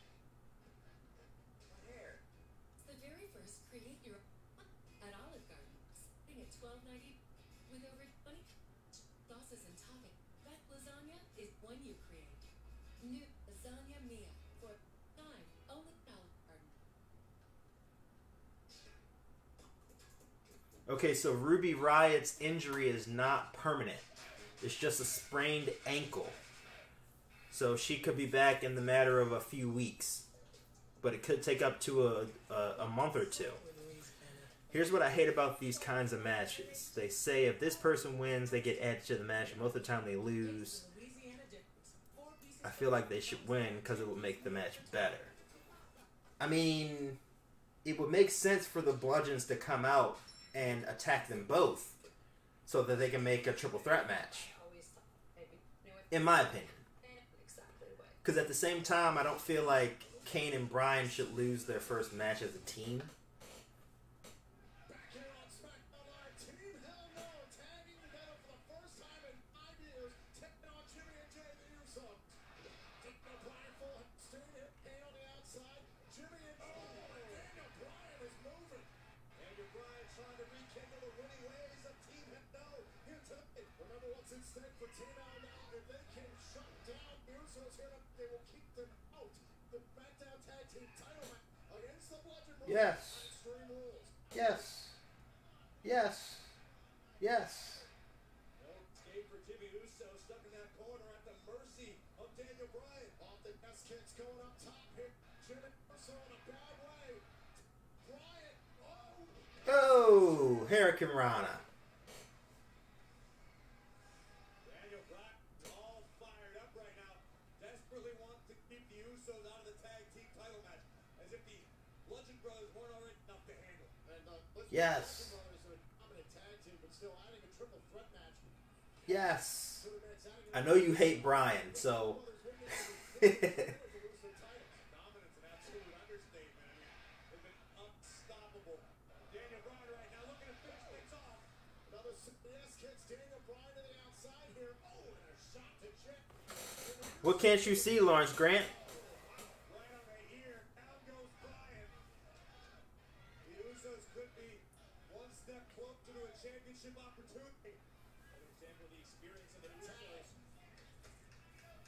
My hair. It's the very first Create Your at Olive Garden, starting at $12.90 with over 20 sauces and toppings. That lasagna is one you create. New lasagna mia for time only at Olive Garden. Okay, so Ruby Riot's injury is not permanent. It's just a sprained ankle. So she could be back in the matter of a few weeks. But it could take up to a month or two. Here's what I hate about these kinds of matches. They say if this person wins, they get added to the match. Most of the time they lose. I feel like they should win because it would make the match better. I mean, it would make sense for the Bludgeons to come out and attack them both so that they can make a triple threat match. In my opinion. Because at the same time, I don't feel like Kane and Bryan should lose their first match as a team. Back here on SmackDown Live, Team Hell No tagging together for the first time in 5 years, taking on Jimmy and Jay the Usos. Daniel Bryan full string hit Kane on the outside. Jimmy and Daniel Bryan is moving. Daniel Bryan trying to rekindle the winning ways of Team Hell No here tonight. Remember what's at stake for Team Hell No. If they can shut down the Usos here, they will keep them out. The SmackDown Tag Team title match against the Bludgeon Brothers. Yes. Extreme Rules. Yes. Yes. Yes. No escape for Jimmy Uso, stuck in that corner at the mercy of Daniel Bryan. Off the S kicks going up top here. Jimmy Uso in a bad way. Bryan, Oh, Hurricane Rana. Daniel Bryan all fired up right now. Desperately wants to keep the Usos out of the tag team title match. As if the Bludgeon Brothers weren't already enough to handle. And listen, Yes. the Bludgeon Brothers are a dominant tag team, but still adding a triple threat match. Yes. To the mix, adding I know you hate Bryan, so... Dominance, an absolute understatement. I mean, they've been unstoppable. Daniel Bryan right now looking to finish things off. Another CBS kicks Daniel Bryan to the outside here. Oh, and a shot to Jim. What can't you see, Lawrence Grant? Right on the ear. Down goes Bryan. The Usos could be one step closer to a championship opportunity. An example of the experience of the Usos.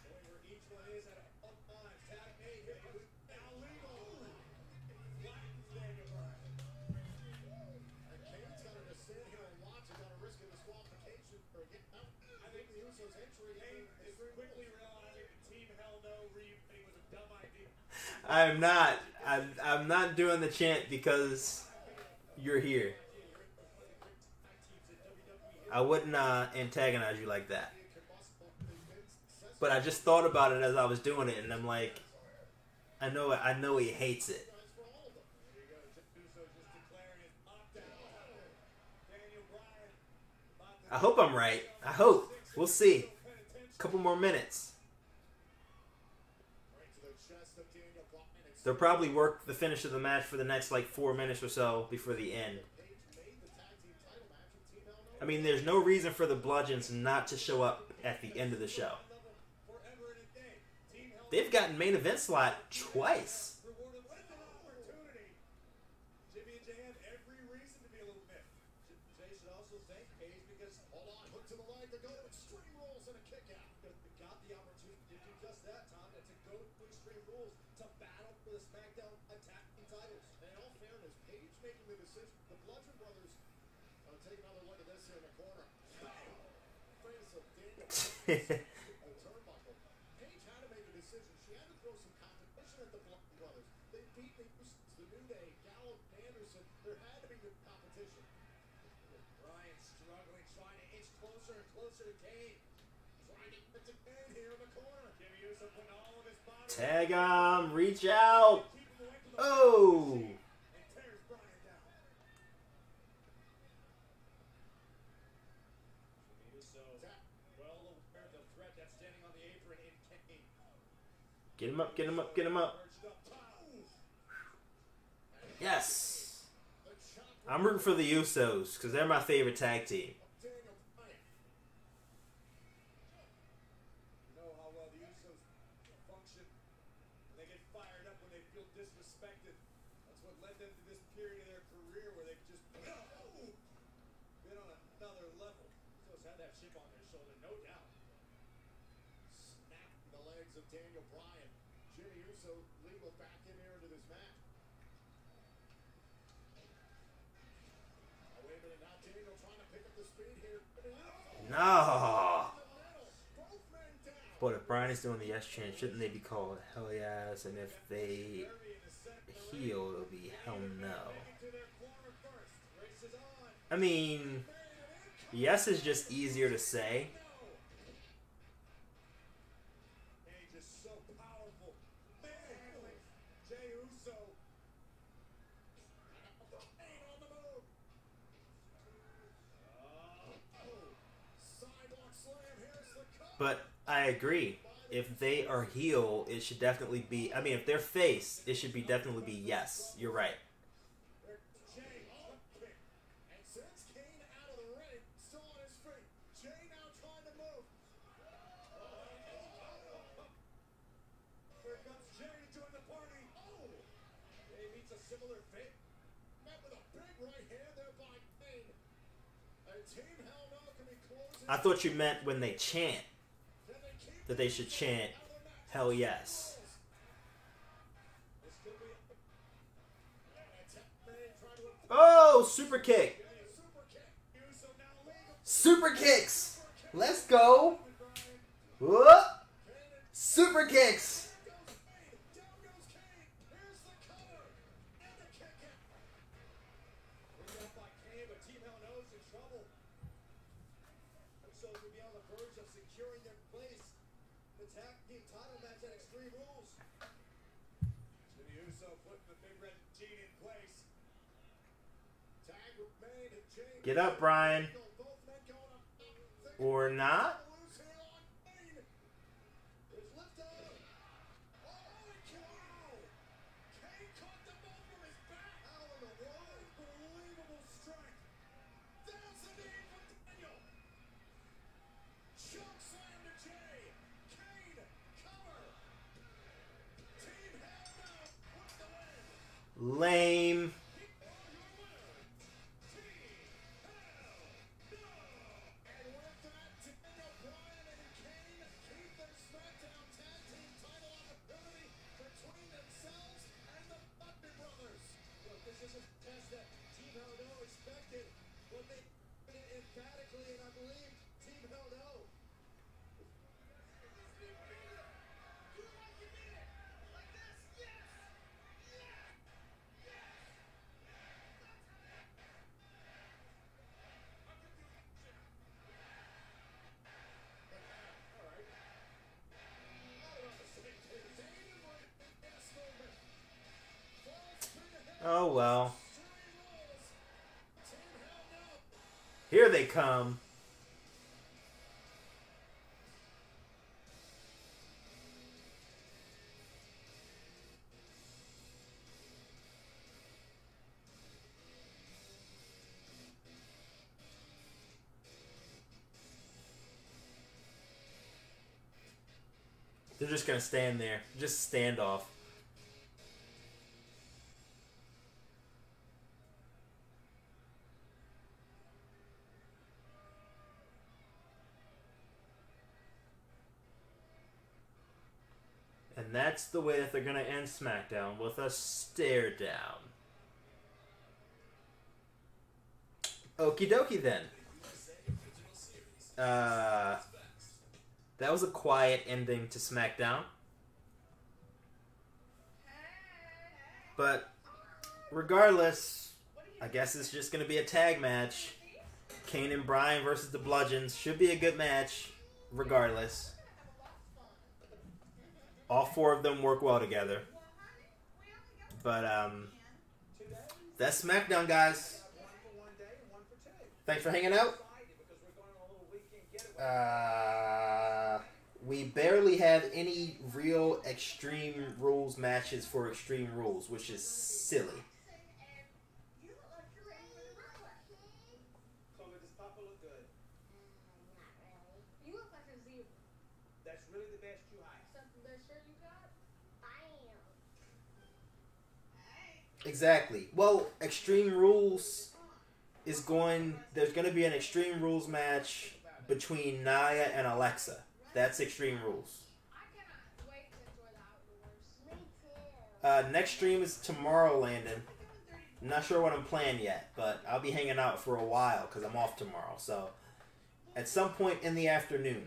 Knowing where each one is at all times. Tag made here. Now legal. Flattens Daniel Bryan. And Kane's got to just stand here and watch. He's got to risk a disqualification for getting out. I think the Usos' entry is quickly realizing that Team Hell No reuniting was a dumb idea. I'm not. I'm not doing the chant because you're here. I wouldn't antagonize you like that. But I just thought about it as I was doing it, and I'm like, I know he hates it. I hope I'm right. I hope. We'll see. Couple more minutes. They'll probably work the finish of the match for the next like 4 minutes or so before the end. I mean, there's no reason for the Bludgeons not to show up at the end of the show. They've gotten main event slot twice. Jimmy and Jay have every reason to be a little miffed. Jay should also thank Kaye because, hold on, hook to the leg to go to Extreme Rules and a kick out. Got the opportunity to do just that, Tom, to go to Extreme Rules to battle for the SmackDown Tag Team titles. And in all fairness, Paige making the decision. The Bludgeon Brothers take another look at this here in the corner. Face of Daniel turnbuckle. Paige had to make a decision. She had to throw some competition at the Bludgeon Brothers. They beat the New Day, Gallows, Anderson. There had to be good competition. Bryan struggling, trying to inch closer and closer to Kane. Trying to get to Kane here in the corner. Jimmy Uso putting all of his body. Tag him. Reach out. Oh. And tears Bryan down. Jimmy Uso, well aware of the threat that's standing on the apron in Kane. Get him up. Get him up. Get him up. Yes. I'm rooting for the Usos because they're my favorite tag team. Daniel Bryan. You know how well the Usos function when they get fired up, when they feel disrespected. That's what led them to this period of their career where they've just been on another level. Usos had that chip on their shoulder, no doubt. Snapped the legs of Daniel Bryan. Jimmy Uso legal back in here into this match. Oh, wait a minute, now Daniel trying to pick up the speed here. No. Both men down. But if Brian is doing the yes chant, shouldn't they be called hell yes? And if they heel, it'll be hell no. I mean, yes is just easier to say. But I agree. If they are heel, it should definitely be... I mean, if they're face, it should be definitely be yes. You're right. I thought you meant when they chant that they should chant hell yes. Oh, super kick. Super kicks. Let's go. Whoop. Super kicks. Get up, Brian. Or not? Lame. Oh well. Here they come. They're just gonna stand there. Just standoff. And that's the way that they're going to end SmackDown, with a stare down. Okie dokie then. That was a quiet ending to SmackDown. But regardless, I guess it's just going to be a tag match. Kane and Bryan versus the Bludgeons. Should be a good match, regardless. All four of them work well together. But, that's SmackDown, guys. Thanks for hanging out. We barely have any real Extreme Rules matches for Extreme Rules, which is silly. Exactly. Well, Extreme Rules is going... There's going to be an Extreme Rules match between Nia and Alexa. That's Extreme Rules. Next stream is tomorrow, Landon. I'm not sure what I'm playing yet, but I'll be hanging out for a while because I'm off tomorrow. So, at some point in the afternoon.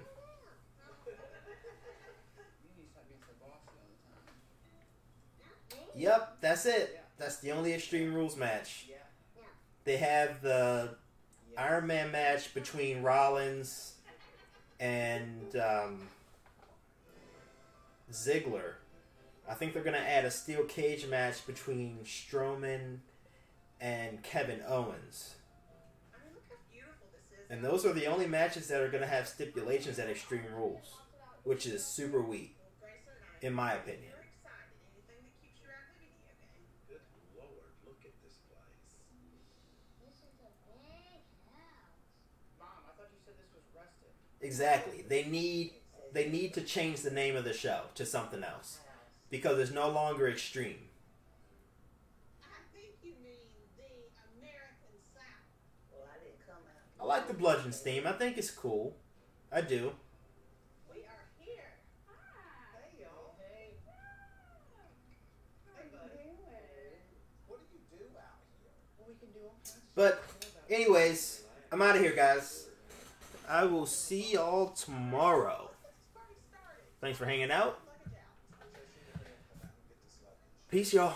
Yep, that's it. That's the only Extreme Rules match. They have the Iron Man match between Rollins and Ziggler. I think they're going to add a steel cage match between Strowman and Kevin Owens. And those are the only matches that are going to have stipulations at Extreme Rules, which is super weak, in my opinion. Good lord, look at this place. This is a big house. Mom, I thought you said this was rustic. Exactly. They need to change the name of the show to something else, because it's no longer Extreme. I think you mean the American South. Well, I didn't come out. I like the Bludgeons theme. I think it's cool. I do. We are here. Hey, y'all. Hey. Hey, buddy. What do you do out here? Well, we can do all kinds of But anyways, I'm out of here, guys. I will see y'all tomorrow. Thanks for hanging out. Peace, y'all.